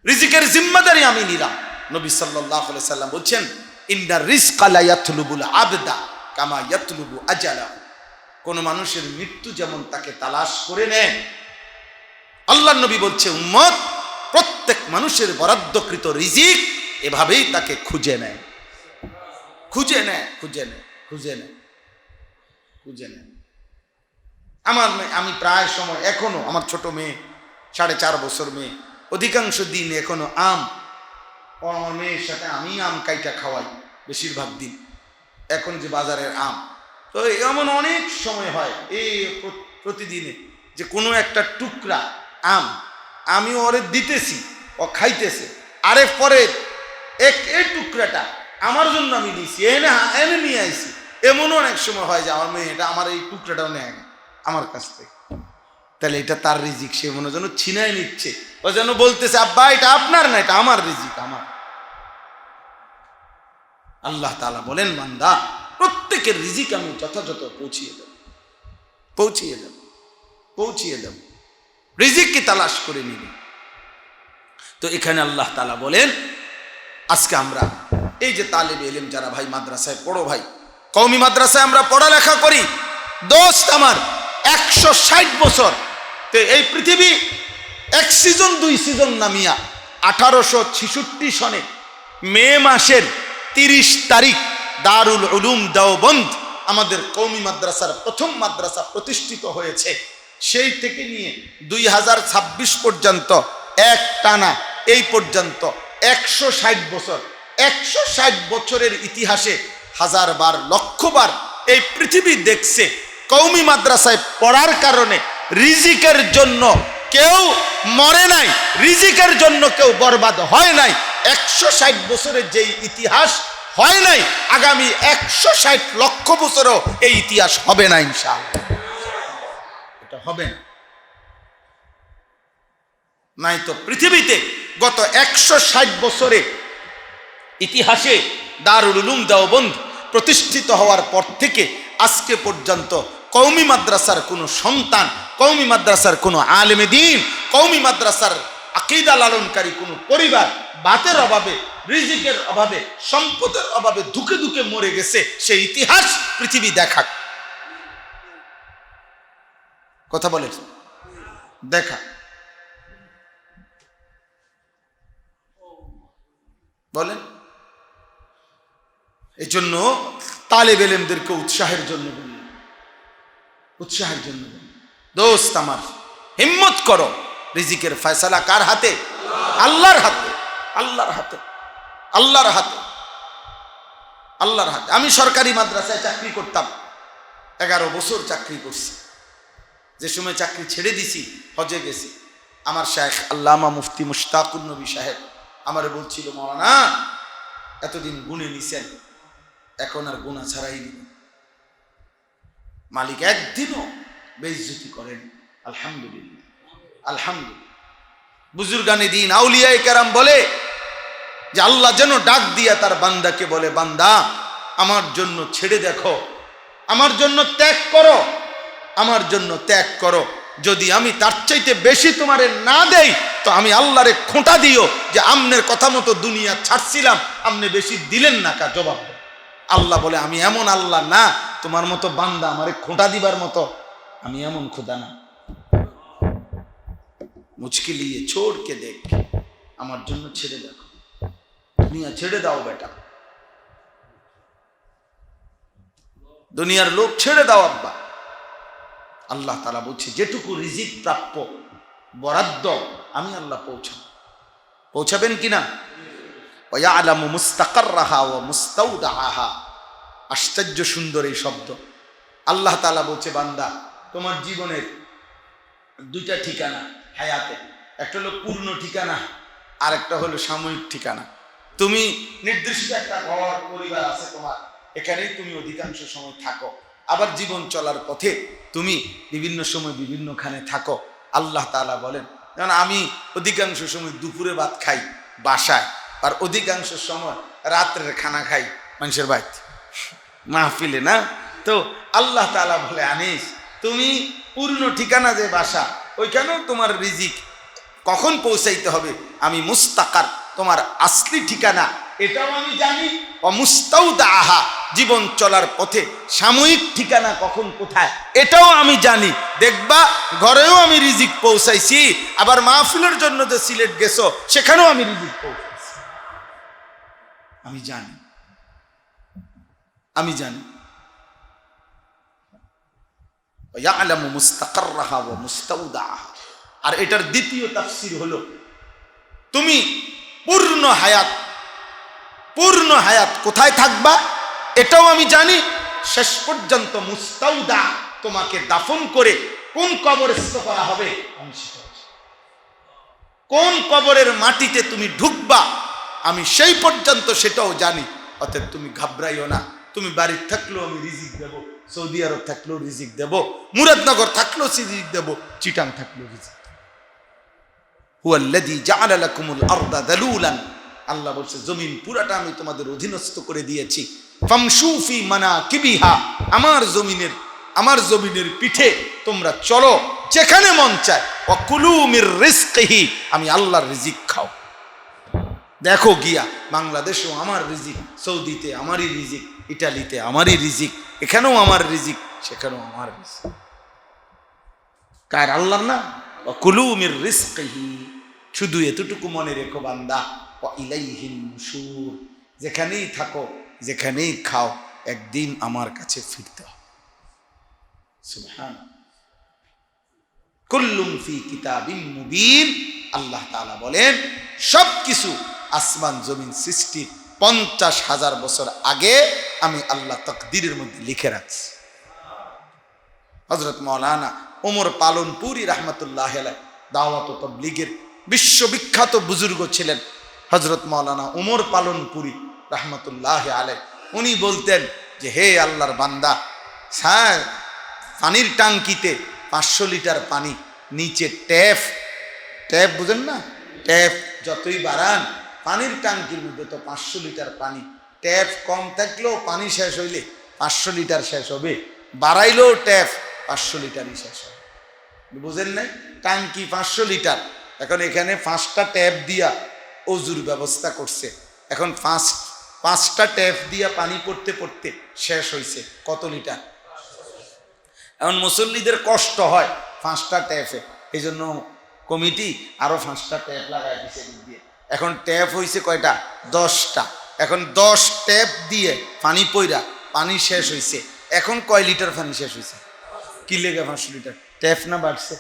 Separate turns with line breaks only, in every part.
রিজিকের জিম্মাদারি আমি নিলাম। নবী সাল্লাল্লাহু আলাইহি সাল্লাম বলছেন, ইন্নার রিজকা লা ইয়াতলুবুল আবদা কামা ইয়াতলুবু আজালাহু। কোন মানুষের মৃত্যু যেমন তাকে তালাশ করে নেয়, আল্লাহর নবী বলছে উম্মত প্রত্যেক মানুষের বরাদ্দকৃত রিজিক এভাবেই তাকে খুঁজে নেয়, খুঁজে নেয়, খুঁজে নেয়, খুঁজে নেয়, খুঁজে নেয়। আমি প্রায় সময় এখনো আমার ছোট মেয়ে 4.5 বছর মেয়ে, অধিকাংশ দিন এখনো আম, আমার মেয়ের সাথে আমি আম কাইটা খাওয়াই বেশিরভাগ দিন, এখন যে বাজারের আম। তো এমন অনেক সময় হয় এই প্রতিদিনে যে কোনো একটা টুকরা আম আমি ওরে দিতেছি, ও খাইতেছে, আরে পরে এই টুকরাটা আমার জন্য আমি দিয়েছি, এনে নিয়ে আইছি। এমনও অনেক সময় হয় যে আমার মেয়ে এটা আমার এই টুকরাটাও নেয় না আমার কাছ থেকে। তাহলে এটা তার রিজিক, সে মনে যেন ছিনায় নিচ্ছে, ও যেন বলতেছে আব্বা এটা আপনার না, এটা আমার রিজিক, আমার। আল্লাহ তাআলা বলেন, বান্দা প্রত্যেকের রিজিক আমি যথাযথ পৌঁছিয়ে দেব, পৌঁছিয়ে দেব, পৌঁছিয়ে দেব। রিজিককে তালাশ করে নিবে। তো এখানে আল্লাহ তাআলা বলেন, আজকে আমরা এই যে তালেবে ইলম যারা ভাই মাদ্রাসায় পড়ো, ভাই কওমি মাদ্রাসায় আমরা পড়ালেখা করি, দোস্ত আমার 160 বছর তো এই পৃথিবী 1 সিজন 2 সিজন নামিয়া 1866 সনে মে মাসের 30 তারিখ দারুল উলুম দেওবন্দ আমাদের কওমি মাদ্রাসার প্রথম মাদ্রাসা প্রতিষ্ঠিত হয়েছে। সেই থেকে নিয়ে 2026 পর্যন্ত এক টানা এই পর্যন্ত 160 বছর, 160 বছরের ইতিহাসে হাজারবার লক্ষবার এই পৃথিবী দেখছে কওমি মাদ্রাসায় পড়ার কারণে রিজিকের জন্য কেউ মরে নাই, রিজিকের জন্য কেউ বরবাদ হয় নাই। 160 বছরের যেই ইতিহাস হয় নাই, আগামী 160 লক্ষ বছরও এই ইতিহাস হবে না ইনশাআল্লাহ। এটা হবে না। নাই তো পৃথিবীতে গত 160 বছরে ইতিহাসে দারুল উলুম দেওবন্দ প্রতিষ্ঠিত হওয়ার পর থেকে আজকে পর্যন্ত কওমি মাদ্রাসার কোনো সন্তান, কওমি মাদ্রাসার কোনো আলেমে দ্বীন, কওমি মাদ্রাসার আকীদা লালনকারী কোনো পরিবার বাতের অভাবে, রিজিকের অভাবে, সম্পদের অভাবে দুঃখে দুঃখে মরে গেছে, সেই ইতিহাস পৃথিবী দেখাক। কথা বলে দেখা, বলেন। এই জন্য তালেব ইলমদেরকে উৎসাহের জন্য বলি, উৎসাহের জন্য বলি, দোস্ত আমার হিম্মত করো। রিজিকের ফয়সালা কার হাতে? আল্লাহর হাতে, আল্লাহর হাতে, আল্লাহর হাতে, আল্লাহর হাতে। আমি সরকারি মাদ্রাসায় চাকরি করতাম, 11 বছর চাকরি করছি। যে সময় চাকরি ছেড়ে দিছি, হজে গেছি, আমার শায়েখ আল্লামা মুফতি মুশতাকুর নবী সাহেব আমারে বলছিল, মাওলানা এতদিন গুণে নিছেন, এখন আর গুণা ছাড়াই দিন। মালিক একদিনও বেইজ্জতি করেন। আলহামদুলিল্লাহ, আলহামদুলিল্লাহ। বুজুর্গানে দিন আউলিয়ায়ে কেরাম বলে যে আল্লাহ যেন ডাক দিয়া তার বান্দাকে বলে, বান্দা আমার জন্য ছেড়ে দেখো, আমার জন্য ত্যাগ করো, আমার জন্য ত্যাগ করো। যদি আমি তার চাইতে বেশি তোমারে না দেই তো আমি আল্লাহরে খোঁটা দিও যে আমনের কথা মতো দুনিয়া ছাড়ছিলাম, আমনে বেশি দিলেন না, কা জবাব। আল্লাহ বলে, আমি এমন আল্লাহ না তোমার মতো বান্দা আমারে খোঁটা দিবার মতো, আমি এমন খোদা না। মুঝকে লিয়ে ছোড় কে দেখ, আমার জন্য ছেড়ে দেখো, দুনিয়া ছেড়ে দাও বেটা, দুনিয়ার লোক ছেড়ে দাও আব্বা। আল্লাহ তাআলা বলছে যেটুকু রিজিক প্রাপ্য বরাদ্দ আমি আল্লাহ পৌঁছাবেন কিনা? ওয়ায়ালামু মুস্তাকাররাহা ওয়া মুস্তাউদাআহা। আশ্চর্য সুন্দর এই শব্দ। আল্লাহ তাআলা বলছে, বান্দা তোমার জীবনের 2টা ঠিকানা হায়াতে, একটা হলো পূর্ণ ঠিকানা, আর একটা হলো সাময়িক ঠিকানা। তুমি নির্দিষ্ট একটা ঘর পরিবার আছে তোমার, এখানেই তুমি অধিকাংশ সময় থাকো। আবার জীবন চলার পথে তুমি বিভিন্ন সময় বিভিন্নখানে থাকো। আল্লাহ তাআলা বলেন, যেমন আমি অধিকাংশ সময় দুপুরে ভাত খাই বাসায়, আর অধিকাংশ সময় রাত্রের খানা খাই মানুষের বাড়িতে, মাহফিলে না। তো আল্লাহ তাআলা বলে, আনিস তুমি পূর্ণ ঠিকানা যে বাসা, ওইখানেও তোমার রিজিক কখন পৌঁছাইতে হবে, আমি মুস্তাকার তোমার আসলি ঠিকানা এটাও আমি জানি, অমুস্তাউদাহা জীবন চলার পথে সাময়িক ঠিকানা কখন কোথায় এটাও আমি জানি। দেখবা ঘরেও আমি রিজিক পৌঁছাইছি, আবার মাহফিলের জন্য যে সিলেট গেছো সেখানেও আমি রিজিক পৌঁছাইছি। আমি জানি, আমি জানি। ইয়ালামু মুস্তাকাররাহা ওয়া মুস্তাউদাহা। আর এটার দ্বিতীয় তাফসীর হলো তুমি পূর্ণ হায়াত কোথায় থাকবা এটাও আমি জানি। শেষ পর্যন্ত মুস্তাউদা তোমাকে দাফন করে কোন কবরস্থ করা হবে আমি সেটা জানি। কোন কবরের মাটিতে তুমি ঢুকবা আমি সেই পর্যন্ত সেটাও জানি। অতএব তুমি ঘাবড়াইও না। তুমি বাড়ির থাকলেও আমি রিজিক দেব, সৌদি আরব থাকলেও রিজিক দেব, মুরাদনগর থাকলেও রিজিক দেব, চিটাং থাকলেও রিজিক। হুয়াল্লাযী জাআলা লাকুমুল আরদা যালুলান, আল্লাহ বলছে জমিন পুরাটা আমি তোমাদের অধীনস্থ করে দিয়েছি। ফামশু ফি মানাকিবিহা, আমার জমিনের পিঠে তোমরা চলো যেখানে মন চায়। ওয়া কুলু মির রিজকিহি, আমি আল্লাহর রিজিক খাও। দেখো গিয়া বাংলাদেশেও আমার রিজিক, সৌদিতে আমারই রিজিক, ইটালিতে আমারই রিজিক, এখানেও আমার রিজিক, সেখানেও আমার রিজিক। কার? আল্লাহর না। ওয়া কুলু মির রিজকিহি, শুধু এতটুকু মনে রেখো বান্দা, ওয়া ইলাইহিন নুশুর, যেখানেই থাকো যেখানেই খাও একদিন আমার কাছে ফিরতে হবে। সুবহানাল্লাহ। কুল্লুম ফি কিতাবিন মুবিন, আল্লাহ তাআলা বলেন সবকিছু আসমান জমিন সৃষ্টির 50,000 বছর আগে আমি আল্লাহ তাকদীরের মধ্যে লিখে রাখছি। হযরত মাওলানা ওমর পালনপুরি রাহমাতুল্লাহ আলাইহি দাওয়াত ও তাবলীগের বিশ্ববিখ্যাত বুজুর্গ ছিলেন হযরত মাওলানা ওমর পালনপুরি রাহমাতুল্লাহ আলাইহি। উনি বলতেন যে হে আল্লাহর বান্দা, স্যার পানির টাঙ্কিতে 500 লিটার পানি, নিচে ট্যাপ বুঝেন না, ট্যাপ যতই বাড়ান পানির টাঙ্কির মধ্যে তো 500 লিটার পানি, ট্যাপ কম থাকলেও পানি শেষ হইলে 500 লিটার শেষ হবে, বাড়াইলেও ট্যাপ 500 লিটারই শেষ হবে। বুঝেন নাই? টাঙ্কি 500 লিটার, এখন এখানে 5টা ট্যাপ দিয়া অজুর ব্যবস্থা করছে, এখন 5টা ট্যাপ দিয়া পানি পড়তে পড়তে শেষ হয়েছে কত লিটার। এখন মুসল্লিদের কষ্ট হয় 5টা ট্যাপে, এই জন্য কমিটি আরো 5টা ট্যাপ লাগাই দিছে দিয়ে। এখন ট্যাপ হয়েছে কয়টা? 10টা। এখন 10 ট্যাপ দিয়ে পানি পইরা পানি শেষ হয়েছে, এখন কয় লিটার পানি শেষ হয়েছে? কি লেগে 500 লিটার? ট্যাপ না বাড়ছে?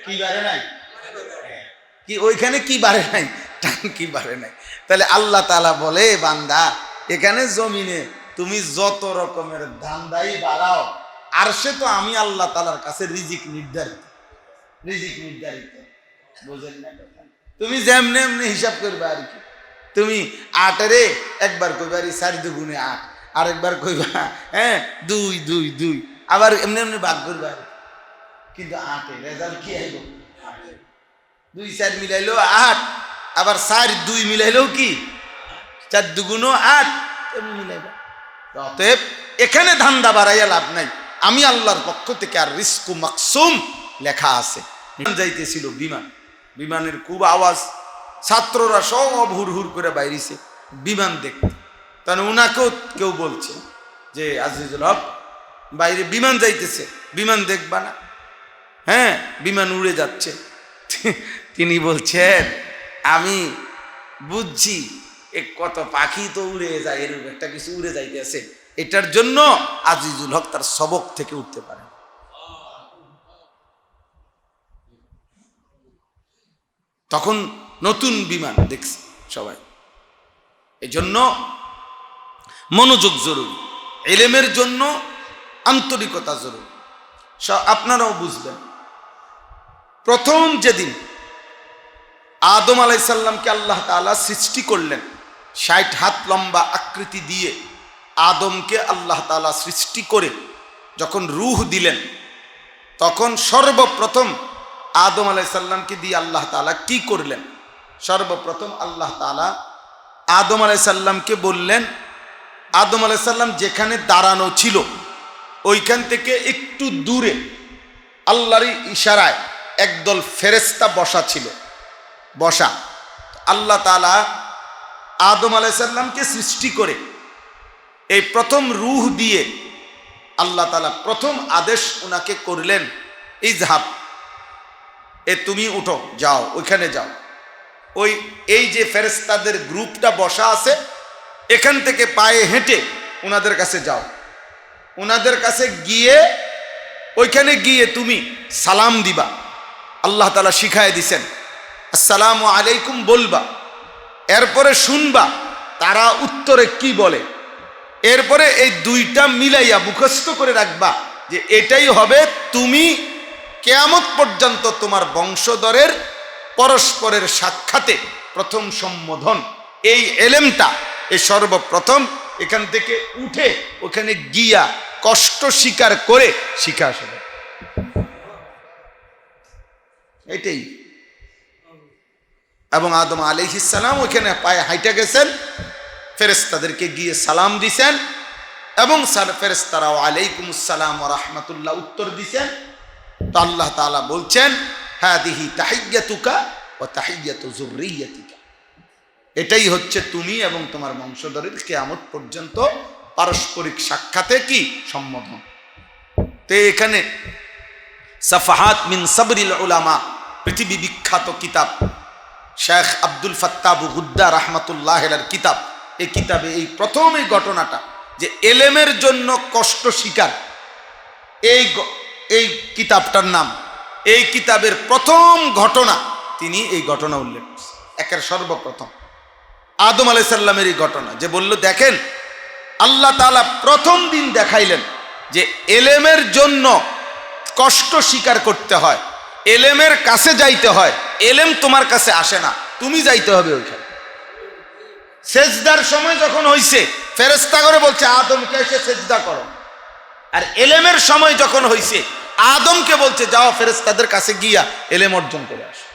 কি বাড়ে নাই? কি ওইখানে কি বাড়ে নাই? টাঙ্কি বাড়ে নাই। তাহলে আল্লাহ তাআলা বলে বান্দা এখানে জমিনে তুমি যত রকমের ধান্দাই বাড়াও, আরশে তো আমি আল্লাহ তাআলার কাছে রিজিক নির্ধারিত। বুঝেন না? তুমি যেমনি এমনি হিসাব করবে আর কি। তুমি 8-এ একবার কইবা 4 দুগুণে 8, আরেকবার কইবা 2 2 2, আবার এমনি এমনি ভাগ করবা, কিন্তু 8-এ রেজাল্ট কি আইব? 2 4 মিলাইলেও 8, আবার 4 2 মিলাইলেও কি 4 দুগুণ 8, এমনি মিলাইবা। অতএব এখানে ধান্দা বাড়াইয়া লাভ নাই। আমি আল্লাহর পক্ষ থেকে আর রিজকু মাকসুম লেখা আছে। যাইতেছিল বিমানের খুব আওয়াজ, ছাত্ররা সব হুড় করে বাইরেছে বিমান দেখতে। তাহলে উনাকেও কেউ বলছে যে আজিজুল হক বাইরে বিমান যাইতেছে, বিমান দেখবা না? হ্যাঁ, বিমান উড়ে যাচ্ছে। তিনি বলছেন আমি বুঝছি কত পাখি তো উড়ে যায়, এরকম একটা কিছু উড়ে যাইতেছে, এটার জন্য আজিজুল হক তার সবক থেকে উঠতে পারে। তখন নতুন বিমান দেখছে সবাই। এই জন্য মনোযোগ জরুরি, ইলমের জন্য আন্তরিকতা জরুরি। আপনারাও বুঝবেন, প্রথম যেদিন আদম আলাইহিস সালামকে আল্লাহ তাআলা সৃষ্টি করলেন, 60 হাত লম্বা আকৃতি দিয়ে আদমকে আল্লাহ তাআলা সৃষ্টি করে যখন রূহ দিলেন, তখন সর্বপ্রথম আদম আলাইহিস সালামকে দিয়ে আল্লাহ তাআলা কি করলেন? সর্বপ্রথম আল্লাহ তাআলা আদম আলাইহিস সালামকে বললেন, আদম আলাইহিস সালাম যেখানে দাঁড়ানো ছিল ওইখান থেকে একটু দূরে আল্লাহর ইশারায় একদল ফেরেশতা বসা ছিল, বসা। আল্লাহ তাআলা আদম আলাইহিস সালামকে সৃষ্টি করে এই প্রথম রূহ দিয়ে আল্লাহ তাআলা প্রথম আদেশ ওনাকে করলেন, ইজহাব, তুমি উঠো, যাও, ওইখানে যাও। এই যে ফেরেশতাদের গ্রুপটা বসা আছে, এখান থেকে পায়ে হেঁটে ওনাদের কাছে যাও। ওনাদের কাছে গিয়ে ওইখানে গিয়ে তুমি সালাম দিবা। আল্লাহ তাআলা শিখায় দিছেন, আসসালামু আলাইকুম বলবা। এরপরে শুনবা তারা উত্তরে কি বলে। এরপরে এই দুইটা মিলাইয়া মুখস্থ করে রাখবা যে এটাই হবে তুমি কিয়ামত পর্যন্ত তোমার বংশধরের পরস্পরের সাক্ষাতে প্রথম সম্বোধন। এই এলেমটা এই সর্বপ্রথম এখান থেকে উঠে ওখানে গিয়া কষ্ট স্বীকার করে শিখা আসবে। এটাই। এবং আদম আলাইহিস সালাম ওখানে পায়ে হাইটা গেছেন, ফেরেশতাদেরকে গিয়ে সালাম দিছেন এবং ফেরেশতারাও আলাইকুমুস সালাম ওয়া রাহমাতুল্লাহ উত্তর দিছেন। তো আল্লাহ তাআলা বলছেন, হাদিহি তাহিয়াতুকা ওয়া তাহিয়াতু যুররিয়াতিকা, এটাই হচ্ছে তুমি এবং তোমার বংশধরের কিয়ামত পর্যন্ত পারস্পরিক সাক্ষাতে কি সম্বোধন। তো এখানে সাফাহাত মিন সাবরিল উলামা, পৃথিবী বিখ্যাত কিতাব, শেখ আব্দুল ফাত্তাহ আবু গুদ্দা রাহমাতুল্লাহ আলাইহির কিতাব। এই কিতাবে এই প্রথম এই ঘটনাটা যে এলেমের জন্য কষ্ট স্বীকার, এই কিতাবটার নাম, এই কিতাবের প্রথম ঘটনা তিনি এই ঘটনা উল্লেখ করছেন। একের সর্বপ্রথম আদম আলাইহিস সালামের এই ঘটনা, যে বলল দেখেন আল্লাহ তাআলা প্রথম দিন দেখাইলেন যে এলেমের জন্য কষ্ট স্বীকার করতে হয়, এলেমের কাছে যাইতে হয়। এলেম তোমার কাছে আসে না, তুমি যাইতে হবে ওইখানে। সেজদার সময় যখন হইছে ফেরেশতা করে বলছে আদমকে এসে সেজদা করো, আর এলেমের সময় যখন হইছে আদমকে বলছে যাও ফেরেশতাদের কাছে গিয়া এলেম অর্জন করে আসো।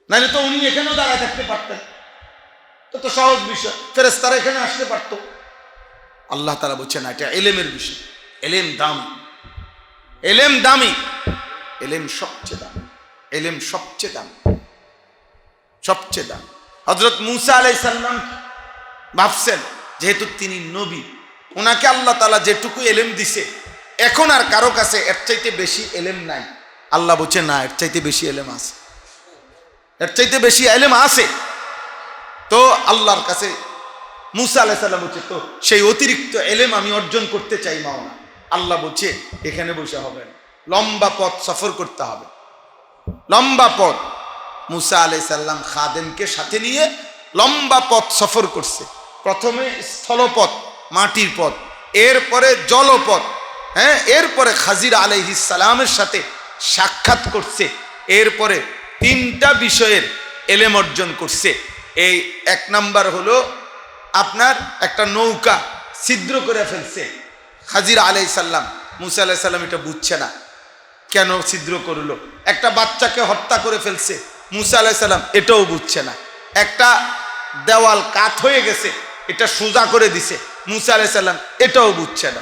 নাহলে তো উনি এখানেও দাঁড়ায় থাকতে পারতেন, তো সহজ বিষয়, ফেরেশতারা এখানে আসতে পারতো। আল্লাহ তাআলা বলছেন না, এটা এলেমের বিষয়, এলেম দামি, এলেম দামি, এলেম সবচেয়ে দামি, এলেম সবচেয়ে দামি, সবচেয়ে দামি। হযরত মূসা আলাইহিস সালাম ভাবছেন যেহেতু তিনি নবী, ওনাকে আল্লাহ তাআলা যেটুকু এলেম দিছে এখন আর কারো কাছে এর চাইতে বেশি এলেম নাই। আল্লাহ বলছেন না, এর চাইতে বেশি এলেম আছে, এর চাইতে বেশি এলেম আছে। তো আল্লাহর কাছে মূসা আলাইহিস সালাম বলছে তো সেই অতিরিক্ত এলেম আমি অর্জন করতে চাই মাওলা। আল্লাহ বলছে এখানে বসে হবে না, লম্বা পথ সফর করতে হবে, লম্বা পথ। মূসা আলাইহিস সালাম খাদেমকে সাথে নিয়ে লম্বা পথ সফর করছে। প্রথমে স্থলপথ, মাটির পথ, এরপরে জলপথ, হ্যাঁ, এরপরে খাজির আলাইহিস সালামের সাথে সাক্ষাৎ করছে। এরপরে তিনটা বিষয়ের এলেম অর্জন করছে। এই এক নাম্বার হলো আপনার একটা নৌকা ছিদ্র করে ফেলছে খাজির আলাইহিস সালাম। মূসা আলাইহিস সালাম এটা বুঝছে না, কেন ছিদ্র করলো। একটা বাচ্চাকে হত্যা করে ফেলছে, মূসা আলাইহিস সালাম এটাও বুঝছে না। একটা দেওয়াল কাত হয়ে গেছে, এটা সোজা করে দিছে, মূসা আলাইহিস সালাম এটাও বুঝছে না।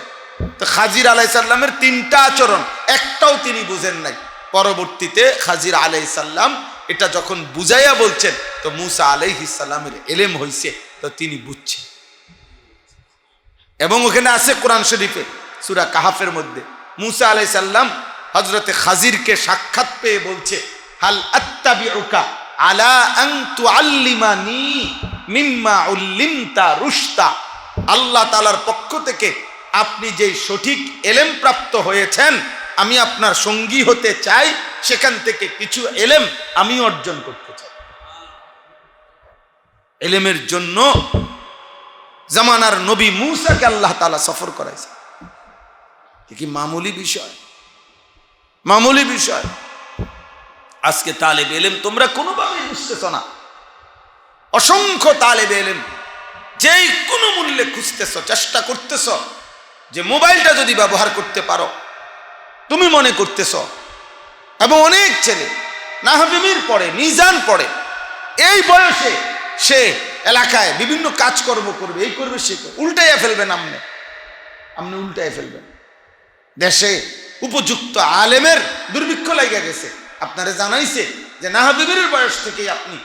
তো খাজির আলাইহিস সালামের তিনটা আচরণ একটাও তিনি বুঝেন নাই। পরবর্তীতে খাজির আলাইহিস সালাম এটা যখন বুঝাইয়া বলছেন তো মূসা আলাইহিস সালামের এলেম হইছে, তো তিনি বুঝছেন। এবং ওখানে আছে কোরআন শরীফে সূরা কাহাফের মধ্যে মূসা আলাইহিস সালাম হযরতে খাজিরকে সাক্ষাৎ পেয়ে বলছে, হাল আত্তাবিউকা আলা আন তুআল্লিমানি মিম্মা উল্লিমতা রুশতা। আল্লাহ তাআলার পক্ষ থেকে আপনি যে সঠিক এলেম প্রাপ্ত হয়েছেন, আমি আপনার সঙ্গী হতে চাই, সেখান থেকে কিছু এলেম আমি অর্জন করতে চাই। এলেমের জন্য জামানার নবী মূসাকে আল্লাহ তাআলা সফর করাইছে। কি মামুলি বিষয়, মামুলি বিষয়। আজকে তালেব এলেম তোমরা কোনোভাবেই বুঝতেছ না। অসংখ্য তালেব এলেম যেই কোনো মূল্যে খুঁজতেছ, চেষ্টা করতেছ যে মোবাইলটা যদি ব্যবহার করতে পারো, তুমি মনে করতেছ। এবং অনেক ছেলে নাহবিমির পড়ে, মিজান পড়ে, এই বয়সে সে এলাকায় বিভিন্ন কাজকর্ম করবে, এই করবে, সে করবে, উল্টাইয়া ফেলবেন, আপনি উল্টাইয়া ফেলবেন। দেশে উপযুক্ত আলেমের দুর্ভিক্ষ লেগে গেছে। আপনারা জানাইছে যে নাহাবিবের বয়স থেকেই আপনি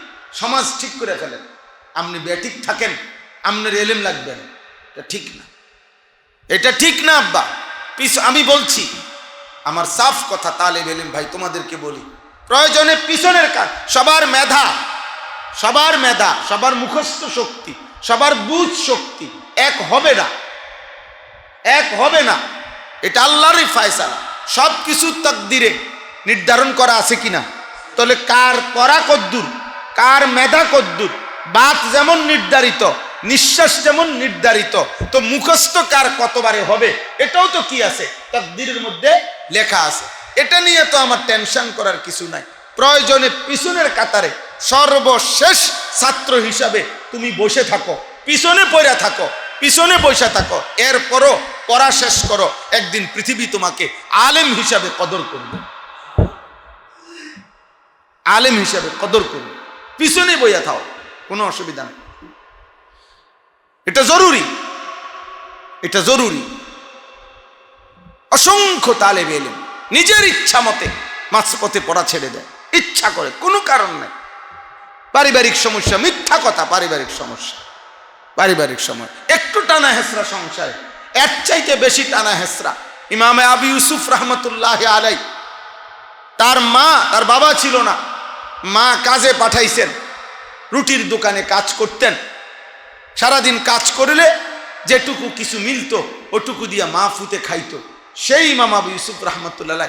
সমাজ ঠিক করে ফেলেন, আপনি বেঠিক থাকেন, আপনার এলেম লাগবে না। এটা ঠিক না, এটা ঠিক না আব্বা। আমি বলছি, আমার সাফ কথা, তালেব এলেম ভাই তোমাদেরকে বলি, প্রয়োজনে পিছনের কাজ, সবার মেধা, সবার মুখস্থ শক্তি, সবার বুঝ শক্তি এক হবে না, এক হবে না। এটা আল্লাহরই ফয়সালা। সব কিছু তাকদিরে নির্ধারণ করা আছে কিনা? তাহলে কার পড়া কদ্দুর, কার মেধা কদ্দুর, বাত যেমন নির্ধারিত, নিঃশ্বাস যেমন নির্ধারিত, তো মুখস্থ কার কতবারে হবে এটাও তো কি আছে, তাকদিরের মধ্যে লেখা আছে। এটা নিয়ে তো আমার টেনশন করার কিছু নাই। প্রয়োজনে পিছনের কাতারে সর্বশেষ ছাত্র হিসাবে তুমি বসে থাকো, পিছনে পড়ে থাকো, পিছনে বসে থাকো, এরপরও পড়া শেষ করো। একদিন পৃথিবী তোমাকে আলেম হিসাবে কদর করবে, আলেম হিসাবে কদর করবে। পিছনে বইয়া থাও, কোনো অসুবিধা নেই। এটা জরুরি, এটা জরুরি। অসংখ্য তালেব এলেম নিজের ইচ্ছা মতে মাঝপথে পড়া ছেড়ে দেয়, ইচ্ছা করে, কোনো কারণ নেই। পারিবারিক সমস্যা, মিথ্যা কথা, পারিবারিক সমস্যা, পারিবারিক সময় একটু টানা হেসরা সংসারে, এর চাইতে বেশি টানা হেসরা। ইমামে আবু ইউসুফ রহমতুল্লাহ আলাই, তার মা, তার বাবা ছিল না, মা কাজে পাঠাইছেন, রুটির দোকানে কাজ করতেন। সারাদিন কাজ করলে যেটুকু কিছু মিলতো ওটুকু দিয়া মা ফুতে খাইতো। সেই ইমাম আবু ইউসুফ রহমতুল্লাহ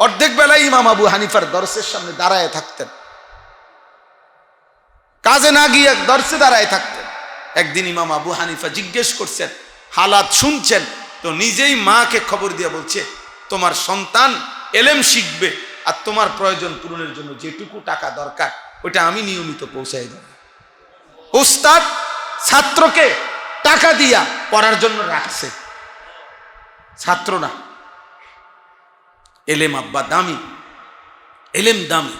অর্ধেক বেলায় ইমাম আবু হানিফার দরসের সামনে দাঁড়ায় থাকতেন, কাজে না গিয়ে দরসে দাঁড়ায় থাকতেন। একদিন ইমাম আবু হানিফা জিজ্ঞেস করছেন, হালাত শুনছেন, তো নিজেই মাকে খবর দিয়ে বলছে, তোমার সন্তান এলেম শিখবে, আর তোমার প্রয়োজন পূরণের জন্য যেটুকু টাকা দরকার ওইটা আমি নিয়মিত পৌঁছাই দেব। উস্তাদ ছাত্রকে টাকা দিয়া পড়ার জন্য রাখছে, ছাত্র না। এলেম আব্বা দামি, এলেম দামি।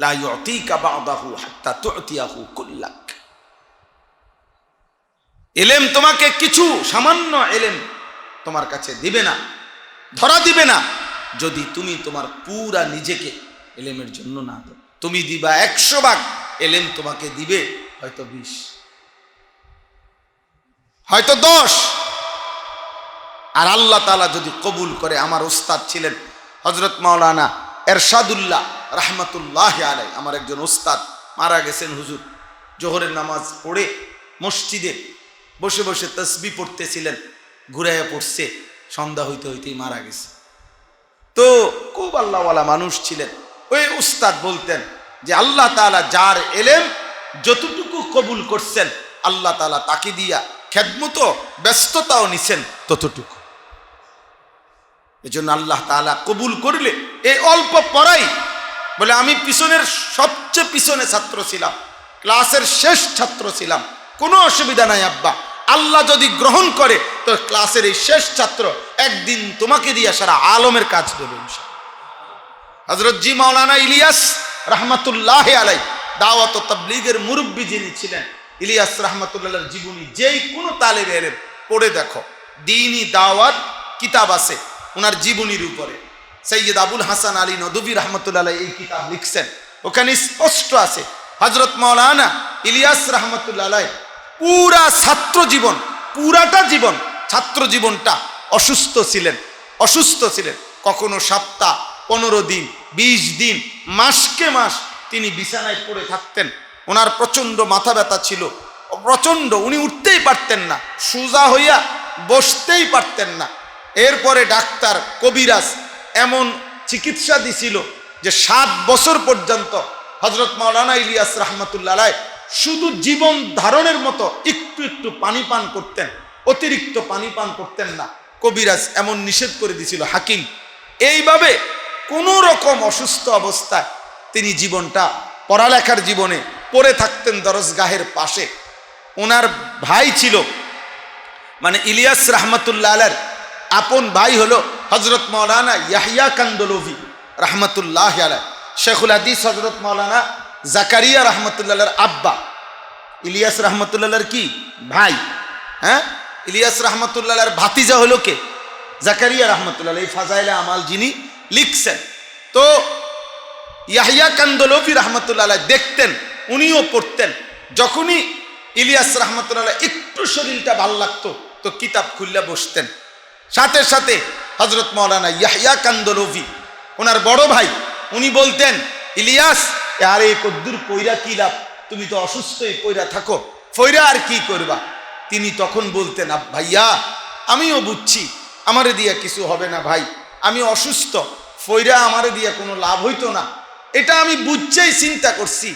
লা ইউতিকা বা'দাহু হাত্তা তু'তিয়াহু কুল্লাক। এলেম তোমাকে কিছু সামান্য এলেম তোমার কাছে দিবে না, ধরা দিবে না, যদি তুমি তোমার পুরা নিজেকে এলেমের জন্য না দাও। তুমি দিবা 100 ভাগ, এলেম তোমাকে দিবে হয়তো 20, হয়তো 10। আর আল্লাহ তাআলা যদি কবুল করে, আমার উস্তাদ ছিলেন হযরত মাওলানা এরশাদুল্লাহ রহমতুল্লাহ আলাই, আমার একজন উস্তাদ, মারা গেছেন হুজুর। জোহরের নামাজ পড়ে মসজিদে বসে বসে তাসবিহ পড়তেছিলেন, ঘুরাইয়া পড়ছে, সন্ধ্যা হইতে হইতেই মারা গেছে। তো খুব আল্লাহওয়ালা মানুষ ছিলেন। ওই উস্তাদ বলতেন যে আল্লাহ তাআলা যার এলেম যতটুকু কবুল করছেন, আল্লাহ তাআলা তাকে দিয়া খেদমত ব্যস্ততাও নিছেন ততটুকু। এজন্য আল্লাহ তাআলা কবুল করলে এই অল্প পড়াই, বলে আমি পিছনের সবচেয়ে পিছনে ছাত্র ছিলাম, ক্লাসের শেষ ছাত্র ছিলাম, কোনো অসুবিধা নাই আব্বা। আল্লাহ যদি গ্রহণ করে তো ক্লাসের এই শেষ ছাত্র একদিন তোমাকে দিয়ে সারা আলমের কাজ দেবে ইনশাআল্লাহ। হযরত জি মাওলানা ইলিয়াস রহমতুল্লাহ আলাই, দাওয়াত ও তাবলীগের মুরব্বী যিনি ছিলেন, ইলিয়াস রহমতুল্লাহর জীবনী যেই কোনো তালেবে এলেম পড়ে দেখো, দ্বীনি দাওয়াত কিতাব আছে ওনার জীবনীর উপরে। সৈয়দ আবুল হাসান আলী নদভী রহমতুল্লাহ এই কিতাব লিখছেন, ওখানে স্পষ্ট আছে হযরত মাওলানা ইলিয়াস রহমতুল্লাহ পুরা ছাত্র জীবন, পুরাটা জীবন, ছাত্র জীবনটা অসুস্থ ছিলেন, অসুস্থ ছিলেন। কখনো সপ্তাহ, 15 দিন, 20 দিন, মাসকে মাস তিনি বিছানায় পড়ে থাকতেন। ওনার প্রচন্ড মাথা ব্যথা ছিল, প্রচন্ড, উনি উঠতেই পারতেন না, সোজা হইয়া বসতেই পারতেন না। এরপরে ডাক্তার কবিরাজ এমন চিকিৎসা দিছিল যে 7 বছর পর্যন্ত হযরত মাওলানা ইলিয়াস রহমতুল্লাহ আলাইহি শুধু জীবন ধারণের মতো একটু একটু পানি পান করতেন, অতিরিক্ত পানি পান করতেন না। কবিরাজ এমন নিষেধ করে দিছিল, হাকিম। এইভাবে কোনো রকম অসুস্থ অবস্থায় তিনি জীবনটা, পড়ালেখার জীবনে পড়ে থাকতেন দরজগাহের পাশে। ওনার ভাই ছিল, মানে ইলিয়াস রহমতুল্লাহ আলাইহির আপন ভাই হলো হযরত মাওলানা ইয়াহইয়া কান্দলভি রহমতুল্লাহ আলাইহি, শেখুল হাদিস হযরত মাওলানা জাকারিয়া রহমতুল্লাহর আব্বা। ইলিয়াস রহমতুল্লাহর কি ভাই? হ্যাঁ, ইলিয়াস রহমতুল্লাহর ভাতিজা হলো কে? জাকারিয়া রাহমাতুল্লাহ আলাইহি ফাজাইলে আমাল যিনি লিখছেন, তো ইয়াহইয়া কান্দলভী রাহমাতুল্লাহ আলাইহি দেখতেন, উনিও পড়তেন। যখনই ইলিয়াস রাহমাতুল্লাহ আলাইহি একটু শরীরটা ভাল লাগতো তো কিতাব খুললে বসতেন। সাথে সাথে হযরত মাওলানা ইয়াহইয়া কান্দলভী ওনার বড় ভাই, উনি বলতেন, ইলিয়াস আরে কদ্দুর পয়রা কি লাভ, তুমি তো অসুস্থই পয়রা থাকো, ফয়রা আর কি করবা। তিনি তখন বলতেন, ভাইয়া আমিও বুঝছি আমারে দিয়া কিছু হবে না ভাই, আমি অসুস্থ, ফয়রা আমারে দিয়া কোনো লাভ হইতো না, এটা আমি বুঝছেই চিন্তা করছি,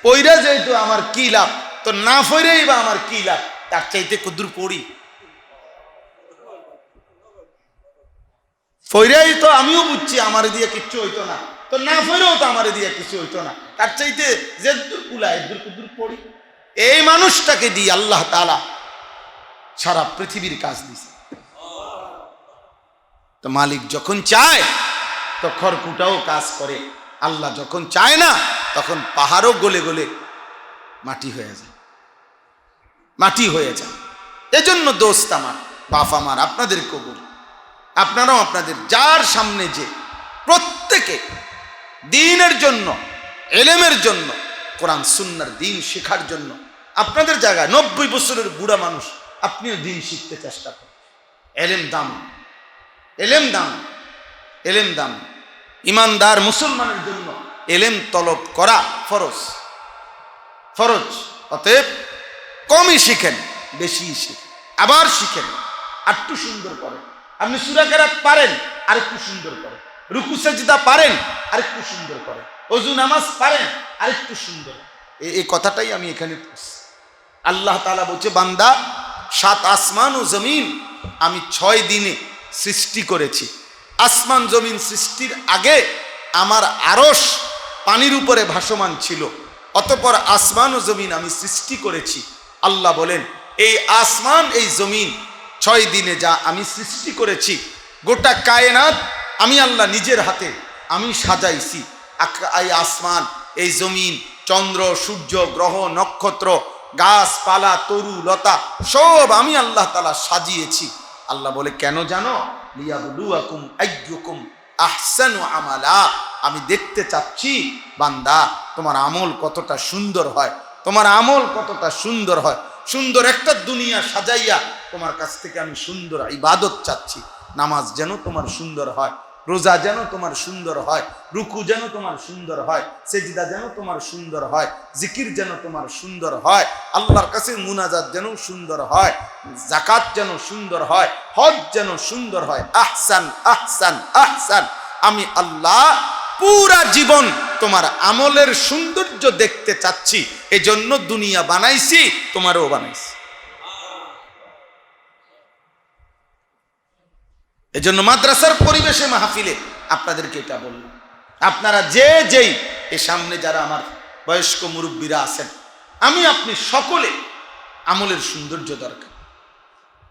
পয়রা যেহেতু আমার কি লাভ, তো না ফয়রাই বা আমার কি লাভ, তার চাইতে কদ্দুর পড়ি, ফয়রাই তো আমিও বুঝছি আমারে দিয়া কিচ্ছু হইতো না, তো না ফয়রাও তো আমারে দিয়া কিছু হইতো না, তার চাইতে যে দূর কুলা এদুর কুদুর পড়ি। এই মানুষটাকে দিয়ে আল্লাহ তাআলা সারা পৃথিবীর কাজ দিছে। তো মালিক যখন চায় তো খড়কুটাও কাজ করে, আল্লাহ যখন চায় না তখন পাহাড়ও গলে গলে মাটি হয়ে যায়, মাটি হয়ে যায়। এজন্য দোস্ত আমার, বাপ আমার, আপনাদেরকেও বলি, আপনারাও আপনাদের যার সামনে যে প্রত্যেকে দ্বীনের জন্য, এলেমের জন্য, কোরআন সুন্নাহর দ্বীন শেখার জন্য, আপনাদের জায়গায় 90 বছরের বুড়া মানুষ, আপনিও দ্বীন শিখতে চেষ্টা করেন। এলেম দাম, এলেম দাম, এলেম দাম। ইমানদার মুসলমানের জন্য এলেম তলব করা ফরজ, ফরজ। অতএব কমই শিখেন, বেশি শিখেন, আবার শিখেন, আরেকটু সুন্দর করেন। আপনি সূরা কেরাত পারেন, আরেকটু সুন্দর করেন। রুকু সাজদা পারেন, আরেকটু সুন্দর করেন। ওযু নামাজ পারেন, আরেকটু সুন্দর। এই কথাটাই আমি এখানে পড়ছি। আল্লাহ তাআলা বলছে, বান্দা 7 আসমান ও জমিন আমি 6 দিনে সৃষ্টি করেছি। আসমান জমিন সৃষ্টির আগে আমার আরশ পানির উপরে ভাসমান ছিল, অতঃপর আসমান ও জমিন আমি সৃষ্টি করেছি। আল্লাহ বলেন, এই আসমান এই জমিন 6 দিনে যা আমি সৃষ্টি করেছি, গোটা কায়নাত আমি আল্লাহ নিজের হাতে আমি সাজাইছি। এই আসমান, এই জমিন, চন্দ্র, সূর্য, গ্রহ, নক্ষত্র, গাছপালা, তরু লতা সব আমি আল্লাহ তাআলা সাজিয়েছি। আল্লাহ বলে, কেন জানো? লিয়াবলুয়াকুম আইয়ুকুম আহসানু আমালা। আমি দেখতে চাচ্ছি বান্দা তোমার আমল কতটা সুন্দর হয়, তোমার আমল কতটা সুন্দর হয়। সুন্দর একটা দুনিয়া সাজাইয়া তোমার কাছ থেকে আমি সুন্দর ইবাদত চাচ্ছি। নামাজ যেন তোমার সুন্দর হয়, রোজা যেন তোমার সুন্দর হয়, রুকু যেন তোমার সুন্দর হয়, সেজদা যেন তোমার সুন্দর হয়, জিকির যেন তোমার সুন্দর হয়, আল্লাহর কাছে মুনাজাত যেন সুন্দর হয়, যাকাত যেন সুন্দর হয়, হজ যেন সুন্দর হয়। আহসান আহসান আহসান। আমি আল্লাহ পুরা জীবন তোমার আমলের সৌন্দর্য দেখতে চাচ্ছি, এজন্য দুনিয়া বানাইছি, তোমারও বানাইছি। এজন্য মাদ্রাসার পরিবেশে মাহফিলে আপনাদেরকে এটা বললাম। আপনারা যে যেই এ সামনে যারা আমার বয়স্ক মুরব্বীরা আছেন, আমি আপনি সকলে আমলের সৌন্দর্য দরকার,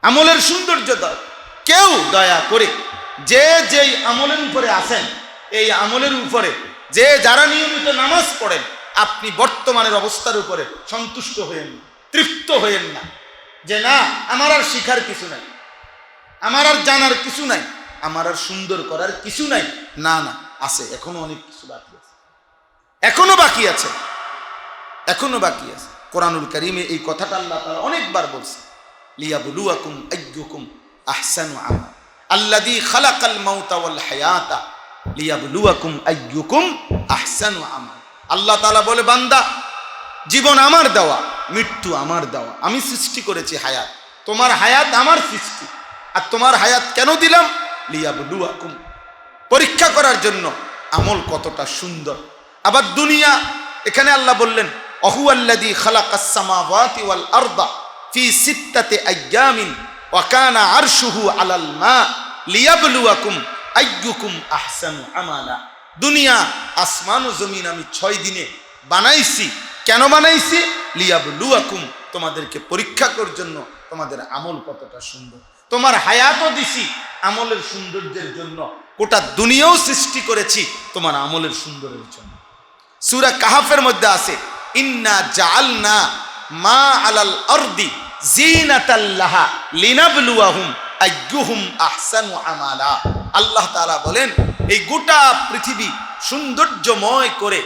আমলের সৌন্দর্য দরকার। কেউ দয়া করে যে যেই আমলের উপরে আছেন, এই আমলের উপরে যে যারা নিয়মিত নামাজ পড়েন, আপনি বর্তমানের অবস্থার উপরে সন্তুষ্ট হয়েন না, তৃপ্ত হয়েন না, যে না আমার আর শিখার কিছু নাই, আমার আর জানার কিছু নাই, আমার আর সুন্দর করার কিছু নাই। না না, আছে, এখনো অনেক কিছু বাকি আছে, এখনো বাকি আছে, এখনো বাকি আছে। কোরআনুল কারীমে এই কথাটা আল্লাহ তাআলা অনেকবার বলছে, লিয়াবলুয়াকুম আইয়ুকুম আহসানু আমালা, আল্লাযী খালাকাল মাউতা ওয়াল হায়াতা লিয়াবলুয়াকুম আইয়ুকুম আহসানু আমালা। আল্লাহ তাআলা বলে, বান্দা জীবন আমার দেওয়া, মৃত্যু আমার দেওয়া, আমি সৃষ্টি করেছি হায়াত, তোমার হায়াত আমার সৃষ্টি। আর তোমার হায়াত কেন দিলাম? লিয়াবলুয়াকুম, পরীক্ষা করার জন্য আমল কতটা সুন্দর। আবার দুনিয়া, এখানে আল্লাহ বললেন, অহুয়াল্লাযী খালাকাস সামাওয়াতি ওয়াল আরদা ফি সিত্তাতি আইয়ামিন ওয়া কানা আরশুহু আলাল মা লিয়াবলুয়াকুম আইয়ুকুম আহসানু আমালা। দুনিয়া, আসমান ও জমিন আমি 6 দিনে বানাইছি। কেন বানাইছি? লিয়াবলুয়াকুম, তোমাদেরকে পরীক্ষা করার জন্য, তোমাদের আমল কতটা সুন্দর। তোমার হায়াতও দিছি আমলের সৌন্দর্যের জন্য, গোটা দুনিয়াও সৃষ্টি করেছি তোমার আমলের সুন্দরের জন্য। সূরা কাহাফের মধ্যে আছে, ইন্না জাআলনা মা আলাল আরদি জিনাতাল লাহা লিনাবলুয়াহুম আইয়ুহুম আহসানু আমালা। আল্লাহ তাআলা বলেন এই গোটা পৃথিবী সৌন্দর্যময় করে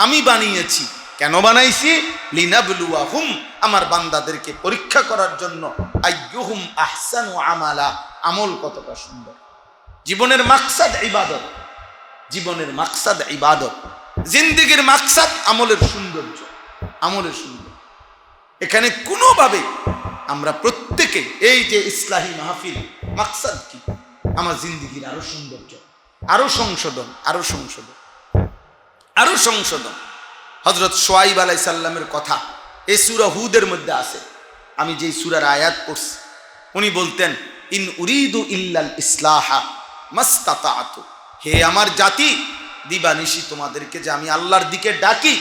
আমি বানিয়েছি। কেন বানাইছি? লিনাবলুয়াহুম, আমার বান্দাদেরকে পরীক্ষা করার জন্য। আইয়ুহুম আহসানু আমালা, আমল কতটা সুন্দর। জীবনের মাকসাদ ইবাদত, জীবনের মাকসাদ ইবাদত, জিন্দেগির মাকসাদ আমলের সৌন্দর্য, আমলের সৌন্দর্য। এখানে কোনোভাবে আমরা প্রত্যেকে এই যে ইসলাহি মাহফিল, মাকসাদ কি? আমার জিন্দেগির আরো সৌন্দর্য, আরো সংশোধন, আরো সংশোধন, আরো সংশোধন। হযরত শুআয়ব আলাইহিস সালামের কথা এই সূরা হুদের মধ্যে আছে। আমি যেই সূরার আয়াত পড়ছি, উনি বলতেন ইন উরিদু ইল্লাল ইসলাহা মাস্তাতাতু, হে আমার জাতি, দিবানিশি তোমাদেরকে যে আমি আল্লাহর দিকে ডাকি,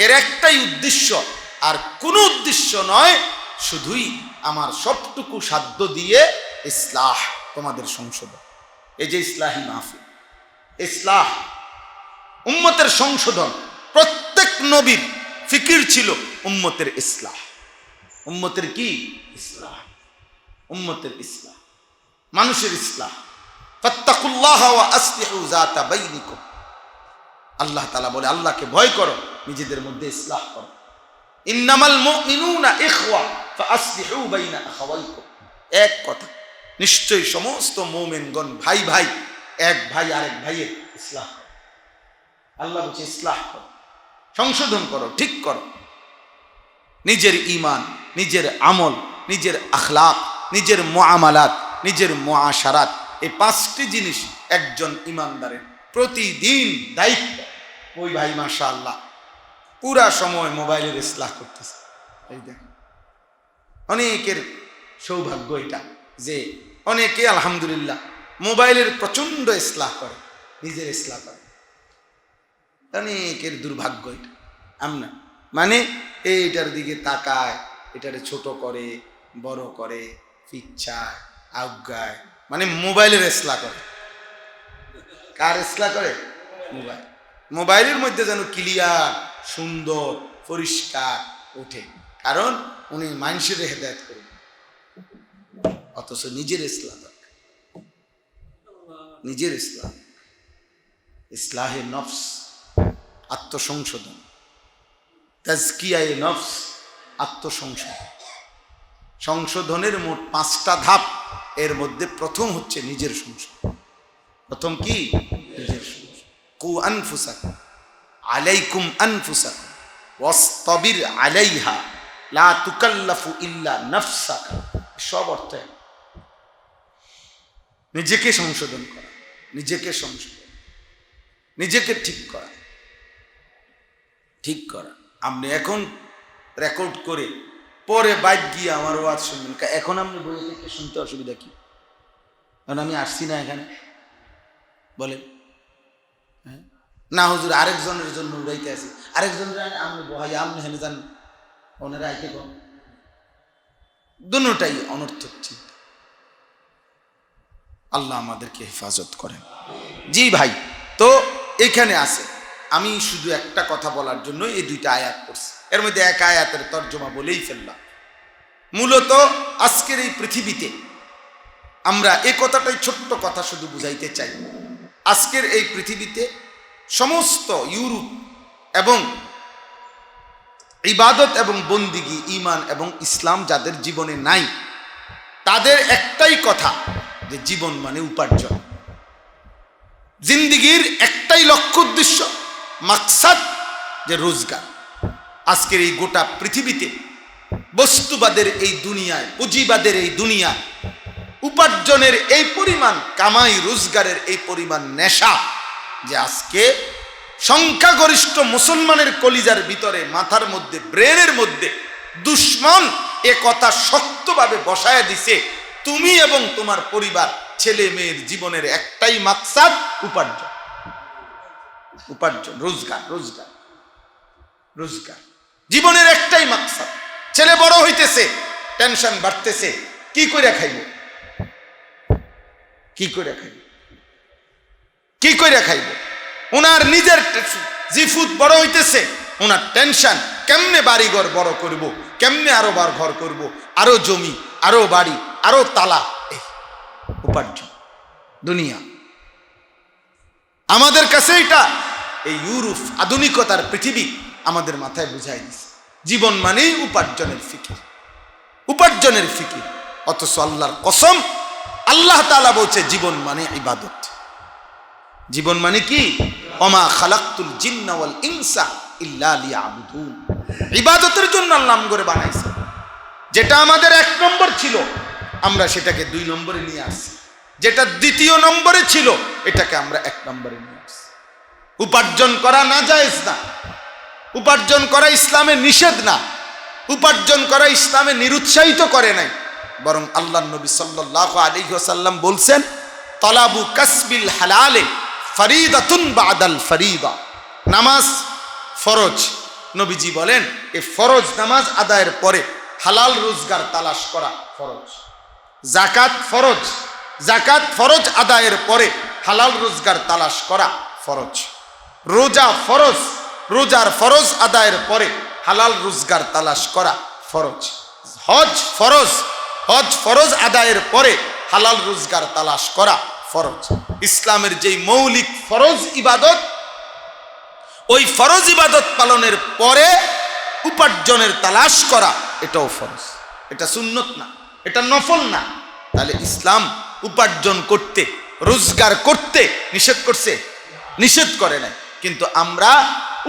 এর একটাই উদ্দেশ্য, আর কোনো উদ্দেশ্য নয়, শুধুই আমার সবটুকু সাধ্য দিয়ে ইসলাহ, তোমাদের সংশোধন। এই যে ইসলাহি মাহফিল, ইসলাহ, উম্মতের সংশোধন। প্রত্যেক নবীর ফিকির ছিল উম্মতের ইসলাহ। উম্মতের কি? ইসলাহ। উম্মতের ইসলাহ, মানুষের ইসলাহ। ফাত্তাকুল্লাহ ওয়া আসলিহু যাতা বাইনিকুম। আল্লাহ তাআলা বলে আল্লাহকে ভয় করো, নিজেদের মধ্যে ইসলাহ করো। ইন্নামাল মুমিনুনা ইখওয়া ফাআসলিহু বাইনা আখাওয়াইকুম। এক কথা, নিশ্চয়ই সমস্ত মুমিনগণ ভাই ভাই, এক ভাই আরেক ভাইয়ের ইসলাহ করো। আল্লাহ বলছে ইসলাহ করো, সংশোধন করো, ঠিক করো। নিজের ঈমান, নিজের আমল, নিজের আখলাক, নিজের মুআমালাত, নিজের মুআশারাত, এই পাঁচটি জিনিস একজন ঈমানদারের প্রতিদিন দায়িত্ব। ওই ভাই মাশাআল্লাহ পুরা সময় মোবাইলের ইসলাহ করতেছে। এই দেখেন, অনেকের সৌভাগ্য এটা যে অনেকে আলহামদুলিল্লাহ মোবাইলের প্রচন্ড ইসলাহ করে, নিজের ইসলাহ করে। অনেকের দুর্ভাগ্য এটা। আমরা মানে এইটার দিকে তাকায়, এটারে ছোট করে, বড় করে, পিচ্ছায়, আজ্ঞায়, মানে মোবাইলের ইসলাহ করে। কার ইসলাহ করে? মোবাইল। মোবাইলের মধ্যে যেন ক্লিয়ার, সুন্দর, পরিষ্কার ওঠে, কারণ উনি মানুষের হেদায়েত করেন, অথচ নিজের ইসলাহ দরকার। নিজের ইসলাহ, ইসলাহে নফস, আত্মসংশোধন, তাজকিয়ায়ে নফস, আত্মসংশোধন। সংশোধনের মোট 5টা ধাপ, এর মধ্যে প্রথম হচ্ছে নিজের সংশোধন। প্রথম কি? নিজের সংশোধন। কু আনফুসাকুম আলাইকুম আনফুসাকুম ওয়াসতাবির আলাইহা লা তুকাল্লাফু ইল্লা নাফসাকা। সব অর্থ নিজেকে সংশোধন করা, নিজেকে সংশোধন, নিজেকে ঠিক করা, ঠিক করা। আপনি এখন রেকর্ড করে পরে বাইক গিয়ে আমার ওয়াজ শুনবেন, এখন আপনি বই থেকে শুনতে অসুবিধা কি? কারণ আমি আসছি না এখানে, বলেন। হ্যাঁ না হুজুর, আরেকজনের জন্য উড়াইতে আসি, আরেকজনের আপনি বহাই, আপনি হেনে যান, ওনারা আইতে কম। দুটোটাই অনর্থক চিন্তা। আল্লাহ আমাদেরকে হেফাজত করেন। জি ভাই, তো এখানে আছে, আমি শুধু একটা কথা বলার জন্য এই 2টা আয়াত পড়ছি, এর মধ্যে এক আয়াতের তর্জমা বলেই ফেললাম। মূলত আজকের এই পৃথিবীতে আমরা এই কথাটাই, ছোট্ট কথা শুধু বুঝাইতে চাই। আজকের এই পৃথিবীতে সমস্ত ইউরোপ এবং ইবাদত এবং বন্দিগি, ঈমান এবং ইসলাম যাদের জীবনে নাই, তাদের একটাই কথা যে জীবন মানে উপার্জন। জিন্দিগির একটাই লক্ষ্য, উদ্দেশ্য, মাকসাদ যে রোজগার। আজকের এই গোটা পৃথিবীতে বস্তুবাদের এই দুনিয়ায়, পুঁজিবাদের এই দুনিয়ায় উপার্জনের এই পরিমাণ, কামাই রোজগারের এই পরিমাণ নেশা, যে আজকে সংখ্যাগরিষ্ঠ মুসলমানের কলিজার ভিতরে, মাথার মধ্যে, ব্রেনের মধ্যে দুশ্মন এ কথা শক্তভাবে বসায় দিছে, তুমি এবং তোমার পরিবার, ছেলে মেয়ের জীবনের একটাই মাকসাদ উপার্জন। উপার্জন, রোজগার, রোজগার, রোজগার, জীবনের একটাই মাকসাদ। ছেলে বড় হইতেছে, টেনশন বাড়তেছে, কি করে খাইব, কি করে খাইব, কি করে খাইব। ওনার নিজের জিফুত বড় হইতেছে, ওনার টেনশন কেমনে বাড়িঘর বড় করব, কেমনে আরো বার ঘর করব, আরো জমি, আরো বাড়ি, আরো তালা। উপার্জন, দুনিয়া। আমাদের কাছে এটা এই ইউরোপ আধুনিকতার পৃথিবী আমাদের মাথায় বুঝাই দিছে জীবন মানেই উপার্জনের ফিকির, উপার্জনের ফিকির। অথচ আল্লাহর কসম, আল্লাহ তাআলা বলছে জীবন মানে ইবাদত। জীবন মানে কি? ওমা খালাকতুল জিন্না ওয়াল ইনসা ইল্লা লিয়াবুদুন। ইবাদতের জন্য আল্লাহ করে বানাইছে। যেটা আমাদের 1 নম্বর ছিল আমরা সেটাকে 2 নম্বরে নিয়ে আসছি, যেটা 2য় নম্বরে ছিল এটাকে আমরা 1 নম্বরে নিয়ে আসছি। উপার্জন করা না জায়েজ না, উপার্জন করা ইসলামে নিষেধ না, উপার্জন করা ইসলামে নিরুৎসাহিত করে নাই, বরং আল্লাহর নবী সাল্লাল্লাহু আলাইহি ওয়াসাল্লাম বলছেন তালাবু কাসবিল হালালে ফরিদাতুন বাদাল ফরিদা। নামাজ ফরজ, নবীজি বলেন এই ফরজ নামাজ আদায়ের পরে হালাল রোজগার তালাশ করা ফরজ। যাকাত ফরজ, যাকাত ফরজ আদায়ের পরে হালাল রোজগার তালাশ করা ফরজ। রোজা ফরজ, রোজার ফরজ আদায়ের পরে হালাল রোজগার তালাশ করা ফরজ। হজ ফরজ, হজ ফরজ আদায়ের পরে হালাল রোজগার তালাশ করা ফরজ। ইসলামের যেই মৌলিক ফরজ ইবাদত, ওই ফরজ ইবাদত পালনের পরে উপার্জনের তালাশ করা এটাও ফরজ। এটা সুন্নত না, এটা নফল না। তাহলে ইসলাম উপার্জন করতে, রোজগার করতে নিষেধ করছে? নিষেধ করে নাই। কিন্তু আমরা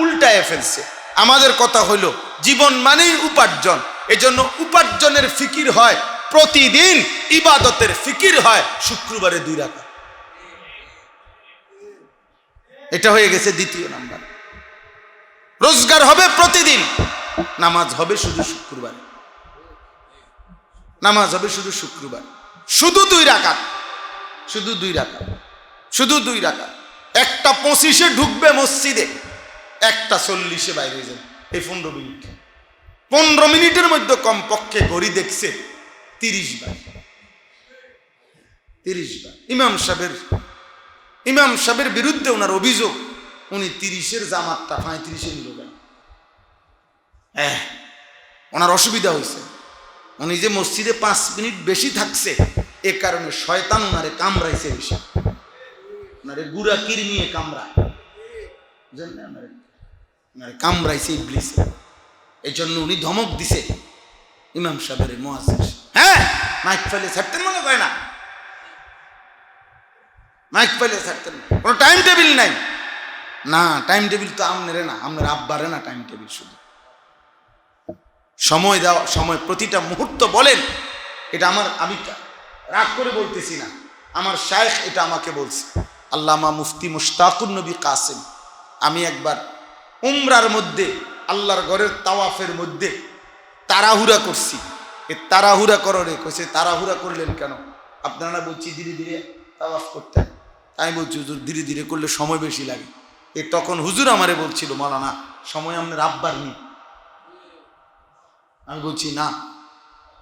উল্টায় ফেলছে। আমাদের কথা হইল জীবন মানেই উপার্জন, এজন্য উপার্জনের ফিকির হয় প্রতিদিন, ইবাদতের ফিকির হয় শুক্রবারে 2 রাকাত। এটা হয়ে গেছে 2য় নাম্বার। রোজগার হবে প্রতিদিন, নামাজ হবে শুধু শুক্রবার, নামাজ হবে শুধু শুক্রবার, শুধু 2 রাকাত, শুধু 2 রাকাত, শুধু 2 রাকাত। 1টা 25-এ ঢুকবে মসজিদে, 1টা 40-এ বাইরে যাবে। এই 15 মিনিট, 15 মিনিটের মধ্যে কমপক্ষে ঘড়ি দেখছে 30 বার, 30 বার। ইমাম সাহেবের বিরুদ্ধে ওনার অভিযোগ, উনি 30-এর জামাতটা 35-এ নিল কেন? ওনার অসুবিধা হয়েছে। উনি যে মসজিদে 5 মিনিট বেশি থাকছে, এ কারণে শয়তান ওনারে কামড়াইছে বেশি, ওনারে গুড়া কিরমিয়ে কামড়ায়, ওনারে কামড়াইছে ইবলিস। এই জন্য উনি ধমক দিছে ইমাম সাহেবের মুয়াজ্জিন। মাইক ফেলে ছাড়তেন মনে করে না, মাইক ফেলে ছাড়তেন, কোনো টাইম টেবিল নাই। না, টাইম টেবিল তো আমনেরে না, আপনার আব্বারে না টাইম টেবিল, শুধু সময় দেওয়া, সময় প্রতিটা মুহূর্ত বলেন। এটা আমার, আমি রাগ করে বলতেছি না, আমার শায়েখ এটা আমাকে বলছে, আল্লামা মুফতি মুশতাকুন নবী কাসেম। আমি একবার উমরার মধ্যে আল্লাহর ঘরের তাওয়াফের মধ্যে তাড়াহুড়া করছি। এ তাড়াহুড়া করো রে, কইছে তাড়াহুড়া করলেন কেন? আপনারা বলছি ধীরে ধীরে তাওয়াফ করতে। আমি বলছি হুজুর ধীরে ধীরে করলে সময় বেশি লাগে। তখন হুজুর আমারে বলছিল, মাওলানা সময় আপনার আব্বার নেই। আমি বলছি না।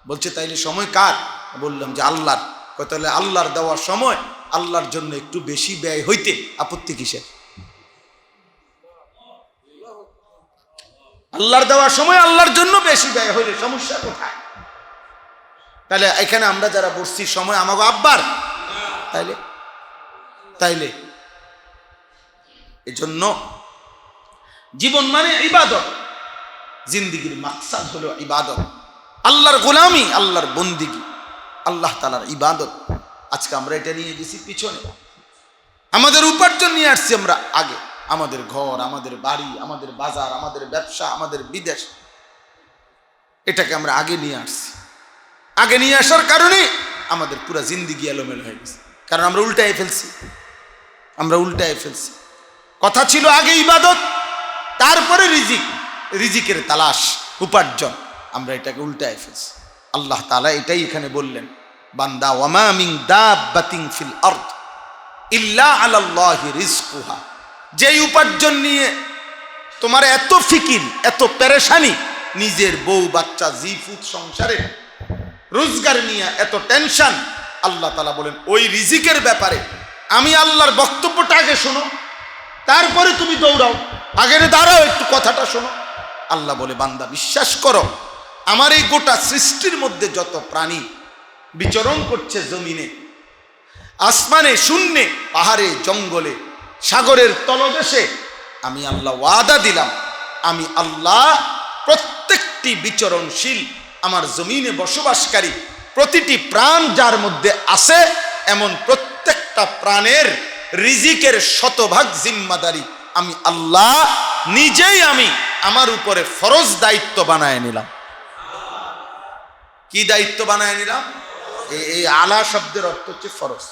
বলছে তাইলে সময় কার? বললাম যে আল্লাহর। তাহলে আল্লাহর দেওয়ার সময় আল্লাহর জন্য একটু বেশি ব্যয় হইতে আপত্তি কিসের? আল্লাহর দেওয়ার সময় আল্লাহর জন্য বেশি ব্যয় হইলে সমস্যা কোথায়? তাহলে এখানে আমরা যারা বসছি সময় আমাকে আব্বার, তাইলে এজন্য জীবন মানে ইবাদত, জিন্দেগির মাকসাদ হলো ইবাদত, আল্লাহর গোলামি, আল্লাহর বন্দিগি, আল্লাহ তাআলার ইবাদত। আজকে আমরা এটা নিয়ে গেছি পিছনে, আমাদের উপার্জন নিয়ে আসছি আমরা আগে। আমাদের ঘর, আমাদের বাড়ি, আমাদের বাজার, আমাদের ব্যবসা, আমাদের বিদেশ, এটাকে আমরা আগে নিয়ে আসছি। আগে নিয়ে আসার কারণে আমাদের পুরো জিন্দেগি এলোমেলো হয়ে গেছে, কারণ আমরা উল্টায় ফেলছি। আমরা উল্টায় ফেলছি। কথা ছিল আগে ইবাদত, তারপরে রিজিক, রিজিকের তালাশ, উপার্জন। আমরা এটাকে উল্টায় ফেলছি। আল্লাহ তাআলা এটাই এখানে বললেন, বান্দা ওয়ামা মিন দাব্বাতিন ফিল আরদ ইল্লা আলাল্লাহি রিজকুহা। যেই উপার্জন নিয়ে তোমার এত ফিকির, এত পেরেশানি, নিজের বউ বাচ্চা জিফুত সংসারে রোজগার নিয়ে এত টেনশন, আল্লাহ তাআলা বলেন ওই রিজিকের ব্যাপারে আমি আল্লাহর বক্তব্যটা আগে শোনো, তারপরে তুমি দৌড়াও। আগে দাঁড়াও, একটু কথাটা শোনো। আল্লাহ বলে বান্দা বিশ্বাস করো, আমার এই গোটা সৃষ্টির মধ্যে যত প্রাণী বিচরণ করছে জমিনে, আসমানে, শূন্যে, পাহাড়ে, জঙ্গলে, সাগরের তলদেশে আমি আল্লাহ ওয়াদা দিলাম, আমি আল্লাহ প্রত্যেকটি বিচরণশীল আমার জমিনে বসবাসকারী প্রতিটি প্রাণ যার মধ্যে আছে এমন প্রত্যেকটা প্রাণের রিজিকের শতভাগ জিম্মাদারি আমি আল্লাহ নিজেই আমি আমার উপরে ফরজ দায়িত্ব বানায় নিলাম। কি দায়িত্ব বানায় নিলাম? এই আলা শব্দের অর্থ হচ্ছে ফরজ।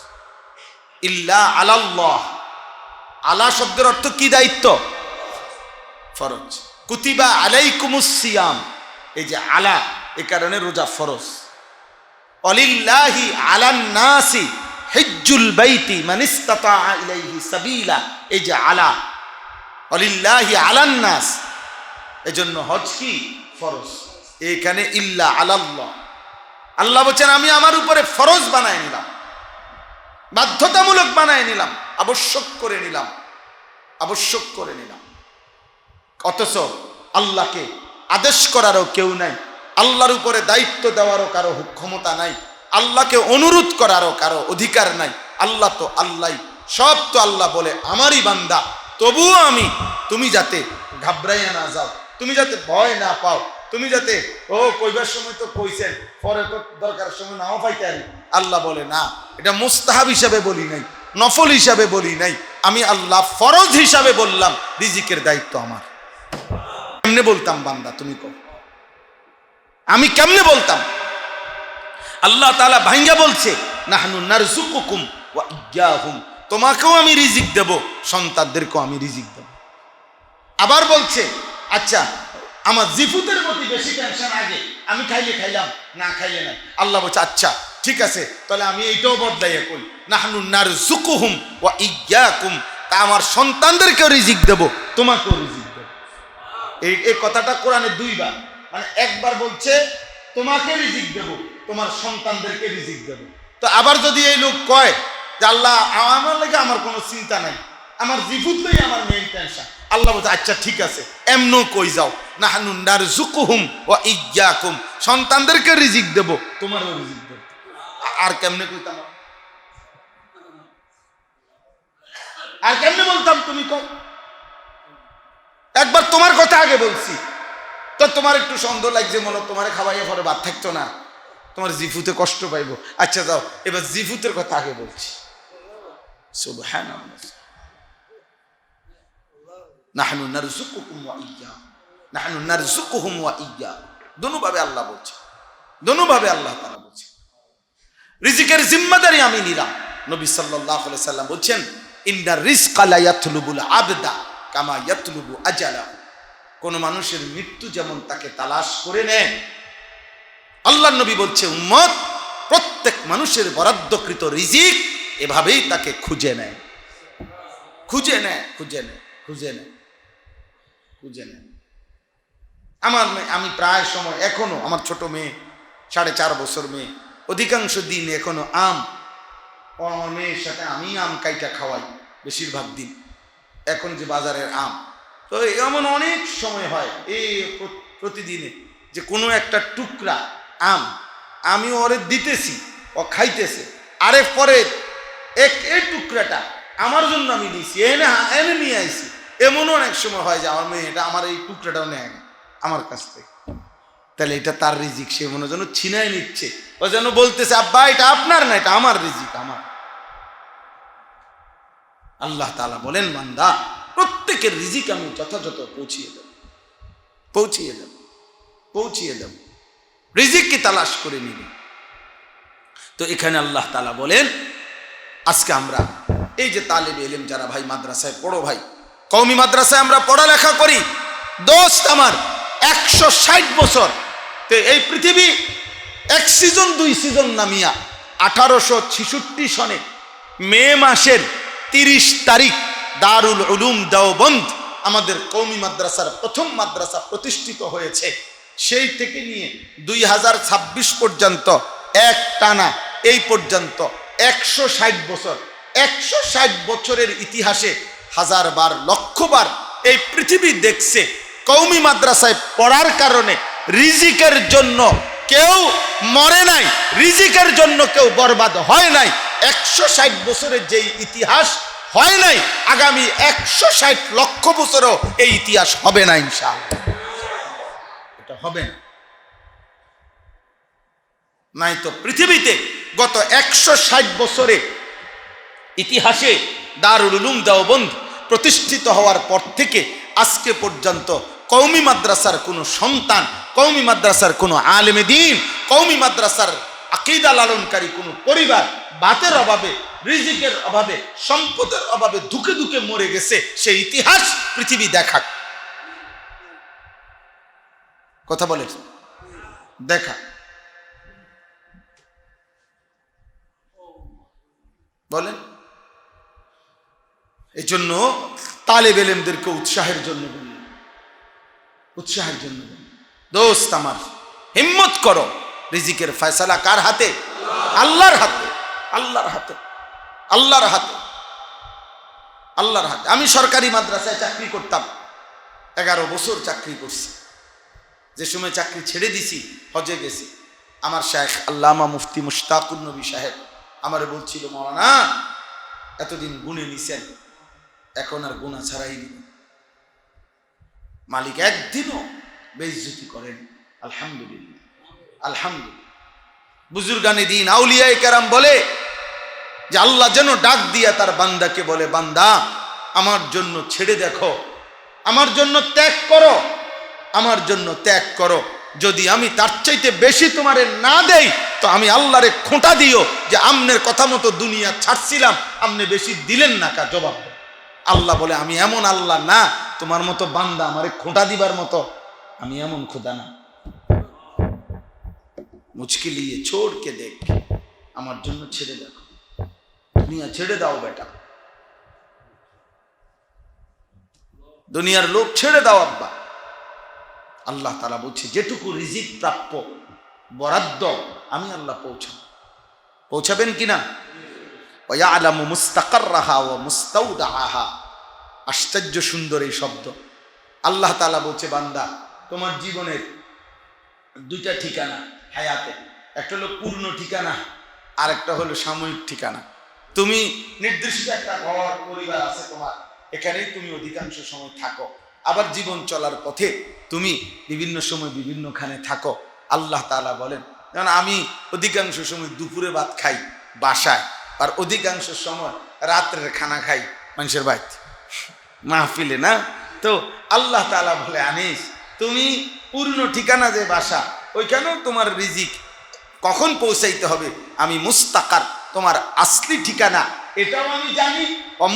ইল্লা আলাল্লাহ, আলা শব্দের অর্থ কি? দায়িত্ব, ফরজ। কুতিবা আলাইকুমুস সিয়াম, এই যে আলা, এই কারণে রোজা ফরজ। অলিল্লাহি আলান নাসি হিজ্জুল বাইতি মান ইসতাতা ইলাইহি সাবিলা, এই যে আলা, অলিল্লাহি আলান নাস, এজন্য হজ কি? ফরজ। এখানে ইল্লা আলাল্লাহ, আল্লাহ বলছেন আমি আমার উপরে ফরজ বানায় নিলাম, বাধ্যতামূলক বানায় নিলাম, আবশ্যক করে নিলাম, আবশ্যক করে নিলাম। অথচ আল্লাহকে আদেশ করারও কেউ নাই, আল্লাহর উপরে দায়িত্ব দেওয়ারও কারো ক্ষমতা নাই, আল্লাহকে অনুরোধ করারও কারো অধিকার নাই। আল্লাহ তো আল্লাহ, সব তো আল্লাহ বলে আমারই বান্দা। তবুও আমি, তুমি যাতে ঘাবড়াইয়া না যাও, তুমি যাতে ভয় না পাও, তুমি যাতে কইবার সময় তো কইছেন, পরে তো দরকার সময় নাও পাইতে পারি। আল্লাহ বলে না, এটা মুস্তাহাব হিসাবে বলি নাই, নফল হিসাবে বলি নাই, আমি আল্লাহ ফরজ হিসাবে বললাম, রিজিকের দায়িত্ব আমার। কেমনে বলতাম বান্দা তুমি কও? আমি কেমনে বলতাম? আল্লাহ তাআলা ভাঙ্গা বলছে নাহনু নারযুকুকুম ওয়া ইয়্যাহুম, তোমাকেও আমি রিজিক দেব, সন্তানদেরকেও আমি রিজিক দেব। আবার বলছে আচ্ছা আমার জিফুতের প্রতি বেশি টেনশন আগে, আমি খাইলে খাইলাম, না খাইলে নাই। আল্লাহ বলছে আচ্ছা ঠিক আছে, তাহলে আমি এইটাও বদলাইয়া কই, নাহনু নারযুকুহুম ওয়া ইয়্যাকুম, তা আমার সন্তানদেরকেও রিজিক দেব, তোমাকেও রিজিক দেব। এই কথাটা কোরআনে দুইবার, মানে একবার বলছে তোমাকে রিজিক দেব, তোমার সন্তানদেরকে রিজিক দেব। তো আবার যদি এই লোক কয় যে আল্লাহ আমার লাগে আমার কোনো চিন্তা নাই, আমার জিফুত লই আমার মেইন টেনশন, আল্লাহ বলছে আচ্ছা ঠিক আছে, এমনও কই যাও, নাহনু নারযুকুহুম ওয়া ইয়্যাকুম, সন্তানদেরকে রিজিক দেব, তোমারও রিজিক দেব। আর কেমনে কইতাম? আর কেমনে বলতাম তুমি কও? একবার তোমার কথা আগে বলছি, তো তোমার একটু সন্দেহ লাগছে, মনে তোমার খাওয়াইয়া পরে ভাত থাকতো না, তোমার জিফুতে কষ্ট পাইবো। আচ্ছা যাও, এবার জিফুতের কথা আগে বলছি। সুবহানাল্লাহ, নাহনু নারযুকুকুম ওয়া ইয়্যাহুম, নাহনু নারযুকুহুম ওয়া ইয়্যাহুম, দুভাবে আল্লাহ বলছে, দুভাবে আল্লাহ তাআলা বলছে রিজিকের জিম্মাদারি আমি নিলাম। নবী সাল্লাল্লাহু আলাইহি সাল্লাম বলছেন ইন্নার রিজকা লা ইয়াতলুবুল আবদা কামা ইয়াতলুবু আজালাহু, কোন মানুষের মৃত্যু যেমন তাকে তালাশ করে নেয়, আল্লাহর নবী বলছে উম্মত প্রত্যেক মানুষের বরাদ্দকৃত রিজিক এভাবেই তাকে খুঁজে নেয়, খুঁজে নেয়, খুঁজে নেয়, খুঁজে নেয়, খুঁজে নেয়। আমি প্রায় সময় এখনো, আমার ছোট মেয়ে 4.5 বছর মেয়ে, অধিকাংশ দিন এখনো আমার মেয়ের সাথে আমি আম কাইটা খাওয়াই বেশিরভাগ দিন, এখন যে বাজারের আম। তো এমন অনেক সময় হয় এই প্রতিদিনে যে কোনো একটা টুকরা আম আমি ওরে দিতেছি, ও খাইতেছে, আরে পরে এই টুকরাটা আমার জন্য আমি দিয়েছি, এনে নিয়ে আইছি। এমনও অনেক সময় হয় যে আমার মেয়েটা আমার এই টুকরাটাও নেয় না আমার কাছ থেকে, তাহলে এটা তার রিজিক, সে মনে যেন ছিনাই নিচ্ছে, ও যেন বলতেছে আব্বা এটা আপনার না, এটা আমার রিজিক, আমার। আল্লাহ তাআলা বলেন বান্দা প্রত্যেকের রিজিক আমি যথাযথ পৌঁছিয়ে দেব, পৌঁছিয়ে দেব, পৌঁছিয়ে দেব, রিজিককে তালাশ করে নিবে। তো এখানে আল্লাহ তাআলা বলেন আজকে আমরা এই যে তালেবে ইলম যারা ভাই মাদ্রাসায় পড়ো, ভাই কওমি মাদ্রাসায় আমরা পড়ালেখা করি, দোস্ত আমার 160 বছর, তো এই পৃথিবী 1 সিজন 2 সিজন নামিয়া 1866 সনে মে মাসের 30 তারিখ দারুল উলুম দেওবন্দ আমাদের কওমি মাদ্রাসার প্রথম মাদ্রাসা প্রতিষ্ঠিত হয়েছে। সেই থেকে নিয়ে 2026 পর্যন্ত এক টানা এই পর্যন্ত 160 বছর, 160 বছরের ইতিহাসে হাজারবার লক্ষবার এই পৃথিবী দেখছে কওমি মাদ্রাসায় পড়ার কারণে রিজিকের জন্য কেউ মরে নাই, রিজিকের জন্য কেউ বরবাদ হয় নাই, 160 বছরের যেই ইতিহাস হয় নাই, আগামী 160 লক্ষ বছরও এই ইতিহাস হবে না ইনশাআল্লাহ। এটা হবে না। নাই তো পৃথিবীতে গত 160 বছরে ইতিহাসে দারুল উলুম দেওবন্দ প্রতিষ্ঠিত হওয়ার পর থেকে আজকে পর্যন্ত কওমি মাদ্রাসার কোনো সন্তান, কওমি মাদ্রাসার কোনো আলেমে দ্বীন, কওমি মাদ্রাসার আকীদা লালনকারী কোনো পরিবার ভাতের অভাবে, রিজিকের অভাবে, সম্পদের অভাবে ধুকে ধুকে মরে গেছে, সেই ইতিহাস পৃথিবী দেখাক। কথা বলে দেখা বলেন। এই জন্য তালেব ইলমদেরকে উৎসাহের জন্য বলি, উৎসাহের জন্য বলি, দোস্ত আমার হিম্মত করো। রিজিকের ফয়সালা কার হাতে? আল্লাহর হাতে, আল্লাহর হাতে, আল্লাহর হাতে, আল্লাহর হাতে। আমি সরকারি মাদ্রাসায় চাকরি করতাম, 11 বছর চাকরি করছি। যে সময় চাকরি ছেড়ে দিছি, হজে গেছি, আমার শায়েখ আল্লামা মুফতি মুশতাকুর নবী সাহেব আমারে বলছিল, মাওলানা এতদিন গুণে নিছেন, এখন আর গুণা ছাড়াই দিবেন। মালিক একদিনও বেইজ্জতি করেন। আলহামদুলিল্লাহ, আলহামদুলিল্লাহ। বুজুর্গানে দিন আউলিয়ায়ে কেরাম বলে যে আল্লাহ যেন ডাক দিয়া তার বান্দাকে বলে, বান্দা আমার জন্য ছেড়ে দেখো, আমার জন্য ত্যাগ করো, আমার জন্য ত্যাগ করো। যদি আমি তার চাইতে বেশি তোমারে না দেই তো আমি আল্লাহরে খোঁটা দিও যে আমনের কথা মতো দুনিয়া ছাড়ছিলাম, আমনে বেশি দিলেন না, কা জবাব। আল্লাহ বলে আমি এমন আল্লাহ না, তোমার মতো বান্দা আমারে খোঁটা দিবার মতো আমি এমন খোদা না। মুচকি লিয়ে ছোড় কে দেখ, আমার জন্য ছেড়ে দেখো, দুনিয়া ছেড়ে দাও বেটা, দুনিয়ার লোক ছেড়ে দাও আব্বা। আল্লাহ তাআলা বলছে যেটুকু রিজিক প্রাপ্য বরাদ্দ আমি আল্লাহ পৌঁছাবেন কিনা? ওয়ায়ালামু মুস্তাকাররাহা ওয়া মুস্তাউদাআহা। আশ্চর্য সুন্দর এই শব্দ। আল্লাহ তাআলা বলছে, বান্দা তোমার জীবনের 2টা ঠিকানা হায়াতে, একটা হলো পূর্ণ ঠিকানা, আর একটা হলো সাময়িক ঠিকানা। তুমি নির্দিষ্ট একটা ঘর পরিবার আছে তোমার, এখানেই তুমি অধিকাংশ সময় থাকো। আবার জীবন চলার পথে তুমি বিভিন্ন সময় বিভিন্নখানে থাকো। আল্লাহ তাআলা বলেন, যেমন আমি অধিকাংশ সময় দুপুরে ভাত খাই বাসায়, আর অধিকাংশ সময় রাত্রের খানা খাই মানুষের বাড়িতে, মাহফিলে না। তো আল্লাহ তাআলা বলে, আনিস তুমি পূর্ণ ঠিকানা যে বাসা, ওইখানেও তোমার রিজিক কখন পৌঁছাইতে হবে আমি মুস্তাকার, তোমার আসলি ঠিকানা এটাও আমি জানি।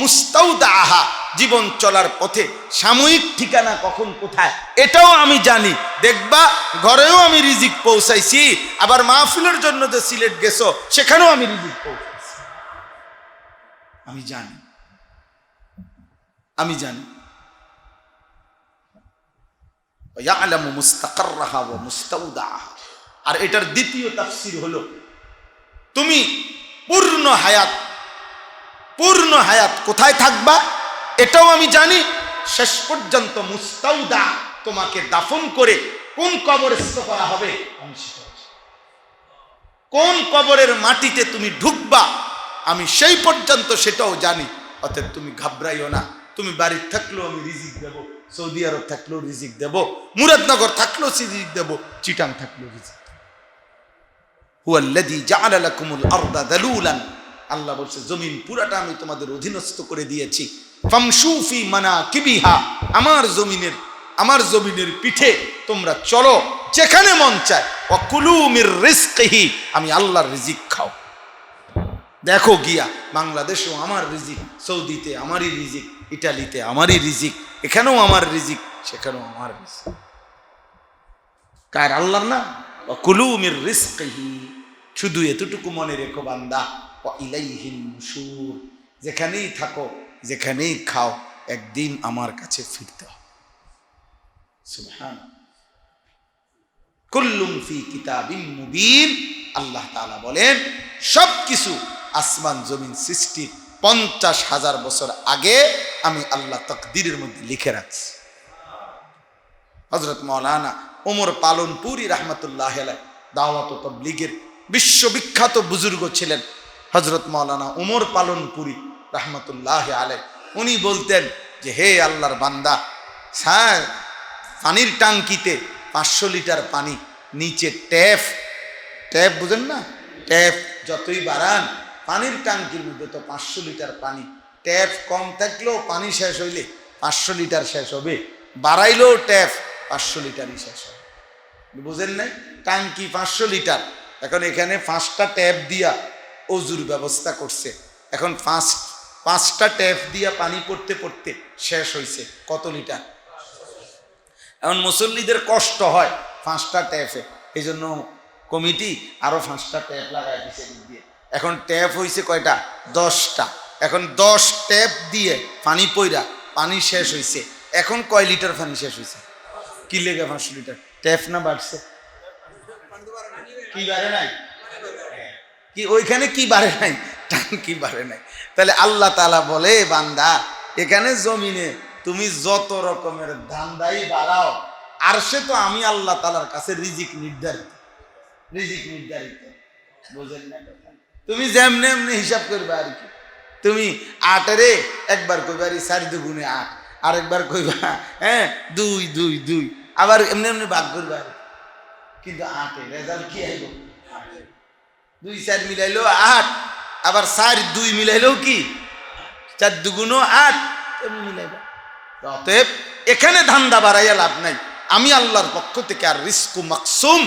মুস্তাউদাআহা, জীবন চলার পথে সাময়িক ঠিকানা কখন কোথায় এটাও আমি জানি। দেখবা ঘরেও আমি রিজিক পৌঁছাইছি, আবার মাহফিলের জন্য যে সিলেট গেছো সেখানেও আমি রিজিক পৌঁছাইছি। আমি জানি, আমি জানি। ইয়ালামু মুস্তাকাররাহা ওয়া মুস্তাউদাআহা। আর এটার দ্বিতীয় তাফসীর হলো, তুমি পূর্ণ হায়াত কোথায় থাকবা এটাও আমি জানি। শেষ পর্যন্ত মুস্তাউদা, তোমাকে দাফন করে কোন কবরস্থ করা হবে আমি সেটা জানি। কোন কবরের মাটিতে তুমি ঢুকবা আমি সেই পর্যন্ত সেটাও জানি। অতএব তুমি ঘাবড়াইও না। তুমি বাড়িতে থাকলেও আমি রিজিক দেব, সৌদি আরব থাকলেও রিজিক দেব, মুরাদনগর থাকলেও রিজিক দেব, চিটাং থাকলেও রিজিক। হুয়াল্লাযী জাআলা লাকুমুল আরদা যালুলান, আল্লাহ বলছে জমিন পুরাটা আমি তোমাদের অধীনস্থ করে দিয়েছি। ফামশু ফি মানাকিবিহা, আমার জমিনের পিঠে তোমরা চলো যেখানে মন চায়। ওয়া কুলু মির রিজকিহি, আমি আল্লাহর রিজিক খাও। দেখো গিয়া বাংলাদেশেও আমার রিজিক, সৌদিতে আমারই রিজিক, ইটালিতে আমারই রিজিক, এখানেও আমার রিজিক, সেখানেও আমার রিজিক। কার? আল্লাহর না। ওয়া কুলু মির রিজকিহি, শুধু এতটুকু মনে রেখো বান্দা, ওয়া ইলাইহিন নুশুর, যেখানেই থাকো যেখানেই খাও একদিন আমার কাছে ফিরতে হবে। সুবহান। কুল্লুম ফি কিতাবিম মুবিন। আল্লাহ তাআলা বলেন সবকিছু আসমান জমিন সৃষ্টির 50,000 বছর আগে আমি আল্লাহ তাকদীরের মধ্যে লিখে রাখছি। হযরত মাওলানা ওমর পালনপুরি রাহমাতুল্লাহ আলাইহি দাওয়াত ও তাবলীগের বিশ্ববিখ্যাত বুজুর্গ ছিলেন। হযরত মাওলানা উমর পালনপুরি রহমতুল্লাহ আলাইহি উনি বলতেন যে হে আল্লাহর বান্দা, স্যার পানির ট্যাঙ্কিতে 500 লিটার পানি, নিচে ট্যাপ বুঝেন না, ট্যাপ যতই বাড়ান পানির ট্যাঙ্কির মধ্যে তো 500 লিটার পানি, ট্যাপ কম থাকলেও পানি শেষ হইলে 500 লিটার শেষ হবে, বাড়াইলেও ট্যাপ 500 লিটারই শেষ হবে। বুঝেন নাই? ট্যাঙ্কি 500 লিটার, এখন এখানে 5টা ট্যাপ দিয়া অজুর ব্যবস্থা করছে, এখন 5টা ট্যাপ দিয়া পানি পড়তে পড়তে শেষ হয়েছে কত লিটার? এখন মুসল্লিদের কষ্ট হয় 5টা ট্যাপে, এই জন্য কমিটি আরো 5টা ট্যাপ লাগাই দিছে দিয়ে, এখন ট্যাপ হয়েছে কয়টা? 10টা। এখন 10 ট্যাপ দিয়ে পানি পইরা পানি শেষ হয়েছে, এখন কয় লিটার পানি শেষ হয়েছে? কি লেগে 500 লিটার? ট্যাপ না বাড়ছে? কি বাড়ে নাই? কি ওইখানে কি বাড়ে নাই? টাঙ্কি বাড়ে নাই। তাহলে আল্লাহ তাআলা বলে, বান্দা এখানে জমিনে তুমি যত রকমের ধান্দাই বাড়াও, আরশে তো আমি আল্লাহ তাআলার কাছে রিজিক নির্ধারিত। বুঝেন না কথা? তুমি যেমনি এমনি হিসাব করবে আর কি। তুমি 8-এ একবার কইবা 4 দুগুণে 8, আরেকবার কইবা 2 2 2, আবার এমনি এমনি ভাগ করবা, কিন্তু 8-এ রেজাল্ট কি আইব? 2 4 মিলাইলো 8, আবার 4 2 মিলাইলেও কি 4 দুগুণও 8 এমনি মিলাইবা। অতএব এখানে ধান্দা বাড়াইয়া লাভ নাই। আমি আল্লাহর পক্ষ থেকে আর রিজকু মাকসুম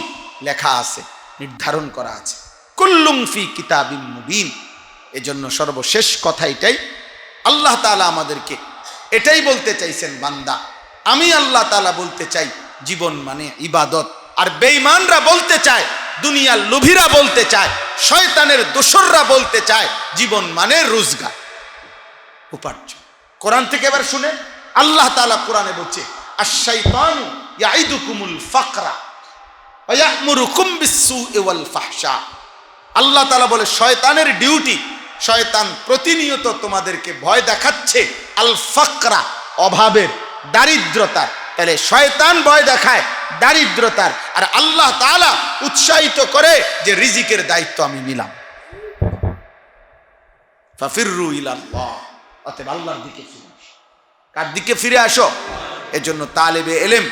লেখা আছে, নির্ধারণ করা আছে, কুল্লুম ফি কিতাবিম মুবিন। এজন্য সর্বশেষ কথা এটাই, আল্লাহ তাআলা আমাদেরকে এটাই বলতে চাইছেন, বান্দা আমি আল্লাহ তাআলা বলতে চাই জীবন মানে ইবাদত। আর বেঈমানরা বলতে চায়, দুনিয়ার লোভীরা বলতে চায়, শয়তানের দোসররা বলতে চায় জীবন মানে রোজগার, উপার্জন। কোরআন থেকে এবার শুনে, আল্লাহ তাআলা কোরআনে বলছে, আশ-শাইতানু ইয়াইদুকুমুল ফাকরা ওয়া ইয়া'মুরুকুম বিস-সু'i ওয়াল ফাহশা। আল্লাহ তাআলা বলে শয়তানের ডিউটি, শয়তান প্রতিনিয়ত তোমাদেরকে ভয় দেখাচ্ছে আল ফাকরা, অভাবের, দারিদ্রতার। তাহলে শয়তান ভয় দেখায় দারিদ্রতার, আর আল্লাহ তাআলা উৎসাহিত করে যে রিজিকের দায়িত্ব আমি নিলাম। ফাফিররু ইলাল্লাহ, অতএব আল্লাহর দিকে ফিরে আসো। কার দিকে ফিরে আসো? এজন্য তালেবে ইলম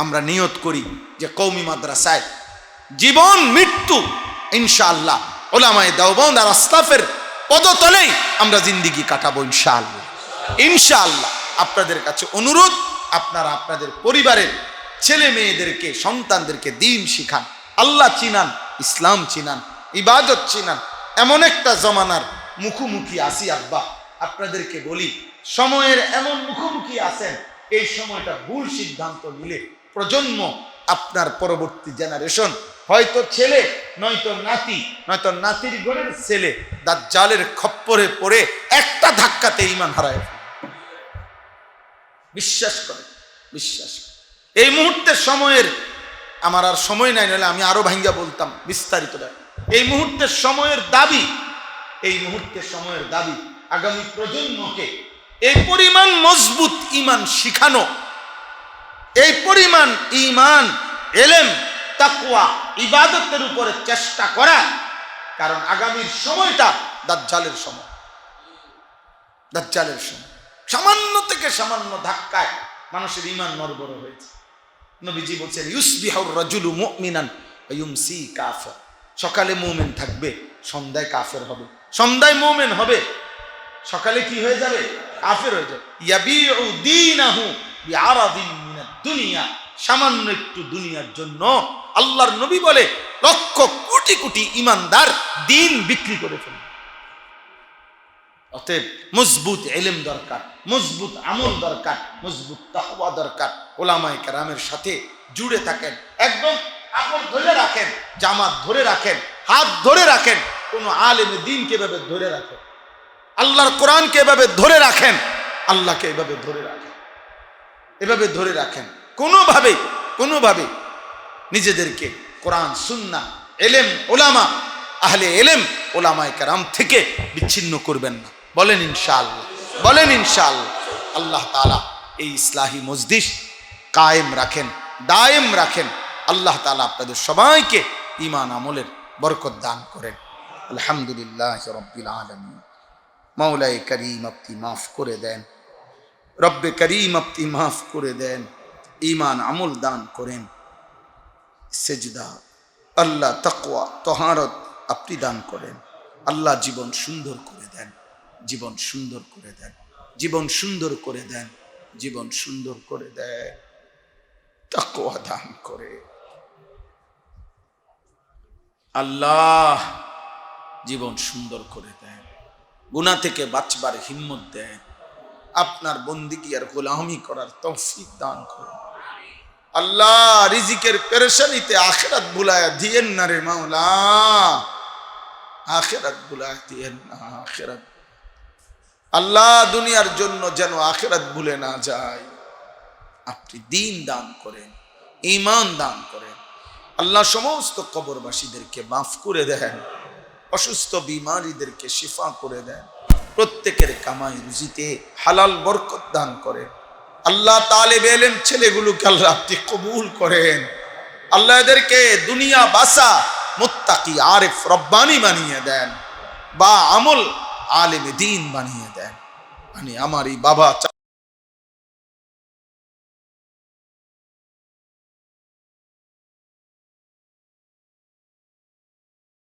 আমরা নিয়ত করি যে কওমি মাদ্রাসায় জীবন মৃত্যু ইনশাআল্লাহ উলামায়ে দেওবন্দ আর আসলাফের পদতলেই আমরা জিন্দেগি কাটাবো ইনশাআল্লাহ। ইনশাআল্লাহ আপনাদের কাছে অনুরোধ, আপনারা আপনাদের পরিবারের ছেলে মেয়েদেরকে, সন্তানদেরকে দ্বীন শিখান, আল্লাহ চিনান, ইসলাম চিনান, ইবাদত চিনান। এমন একটা জমানার মুখোমুখি আসি আব্বা, আপনাদেরকে বলি, সময়ের এমন মুখোমুখি আছেন, এই সময়টা ভুল সিদ্ধান্ত নিলে প্রজন্ম, আপনার পরবর্তী জেনারেশন, হয়তো ছেলে নয়তো নাতি, নয়তো নাতির ঘরের ছেলে দাজ্জালের খপ্পরে পড়ে একটা ধাক্কাতে ঈমান হারায়। বিশ্বাস করে, বিশ্বাস করে। এই মুহূর্তের সময়ের, আমার আর সময় নাই, নাহলে আমি আরো ভাঙ্গা বলতাম বিস্তারিত। এই মুহূর্তের সময়ের দাবি, এই মুহূর্তের সময়ের দাবি আগামী প্রজন্মকে এই পরিমাণ মজবুত ঈমান শিখানো, এই পরিমাণ ঈমান, ইলম, তাকওয়া, ইবাদতের উপরে চেষ্টা করা। কারণ আগামীর সময়টা দাজ্জালের সময়, দাজ্জালের সময়। সামান্য থেকে সামান্য ধাক্কায় মানুষের ঈমান নড়বড় হয়েছে। নবীজি বলছেন, ইউসবিহুর রাজুলু মুমিনান ওয়া ইউমসি কাফির। সকালে মুমিন থাকবে, সন্ধ্যায় কাফের হবে। সন্ধ্যায় মুমিন হবে, সকালে কি হয়ে যাবে? কাফের হয়ে যাবে। ইয়াবিউ দীনাহু বিআরাদিন মিনাদ দুনিয়া। সামান্য একটু দুনিয়ার জন্য আল্লাহর নবী বলে লক্ষ কোটি কোটি ঈমানদার দিন বিক্রি করে ফেলে। অতএব মজবুত ইলম দরকার, মজবুত আমল দরকার, মজবুত তাকওয়া দরকার। উলামায়ে কেরামের সাথে জুড়ে থাকেন, একদম আপন ধরে রাখেন, জামাত ধরে রাখেন, হাত ধরে রাখেন। কোন আলেম দ্বীনকে এভাবে ধরে রাখেন, আল্লাহর কোরআনকে এভাবে ধরে রাখেন, আল্লাহকে এভাবে ধরে রাখেন, এভাবে ধরে রাখেন। কোনোভাবে কোনোভাবে নিজেদেরকে কোরআন, সুন্নাহ, ইলম, উলামা, আহলে ইলম, উলামায়ে কেরাম থেকে বিচ্ছিন্ন করবেন না। বলেন ইনশাআল্লাহ, বলেন ইনশাআল্লাহ। আল্লাহ তাআলা এই ইসলাহি মজলিস কায়েম রাখেন, দায়েম রাখেন। আল্লাহ তাআলা আপনাদের সবাইকে ঈমান আমলের বরকত দান করেন। আলহামদুলিল্লাহ রাব্বিল আলামিন। মাওলায়ে করিম আপনি মাফ করে দেন, রব্বে করিম আপনি মাফ করে দেন, ঈমান আমল দান করেন, সেজদা আল্লাহ তাকওয়া তহারত আপনি দান করেন। আল্লাহ জীবন সুন্দর করে দেন, জীবন সুন্দর করে দেন, জীবন সুন্দর করে দেন, জীবন সুন্দর করে দেন, তাকওয়া দান করে। আল্লাহ জীবন সুন্দর করে দেন, গুনাহ থেকে বাঁচবার হিম্মত দেন, আপনার বন্দিগি আর গোলামি করার তৌফিক দান করেন। আল্লাহ রিজিকের পেরেশানিতে আখিরাত ভুলায়া দিয়েন না রে মাওলা, আখিরাত ভুলায়া দিয়েন না, আখিরাত। আল্লাহ দুনিয়ার জন্য যেন আখিরাত ভুলে না যায়। আপনি দ্বীন দান করেন, ঈমান দান করেন। আল্লাহ সমস্ত কবরবাসীদেরকে মাফ করে দেন, অসুস্থ বিমারীদেরকে শিফা করে দেন, প্রত্যেকের কামাই রুজিতে হালাল বরকত দান করেন। আল্লাহ তালেব ইলম ছেলেগুলোকে আল্লাহ আপনি কবুল করেন। আল্লাহ এদেরকে দুনিয়া বাসা মুত্তাকি আরিফ রব্বানি বানিয়ে দেন, বা আমল আলেম দ্বীন বানিয়ে দেন। মানে আমার এই বাবা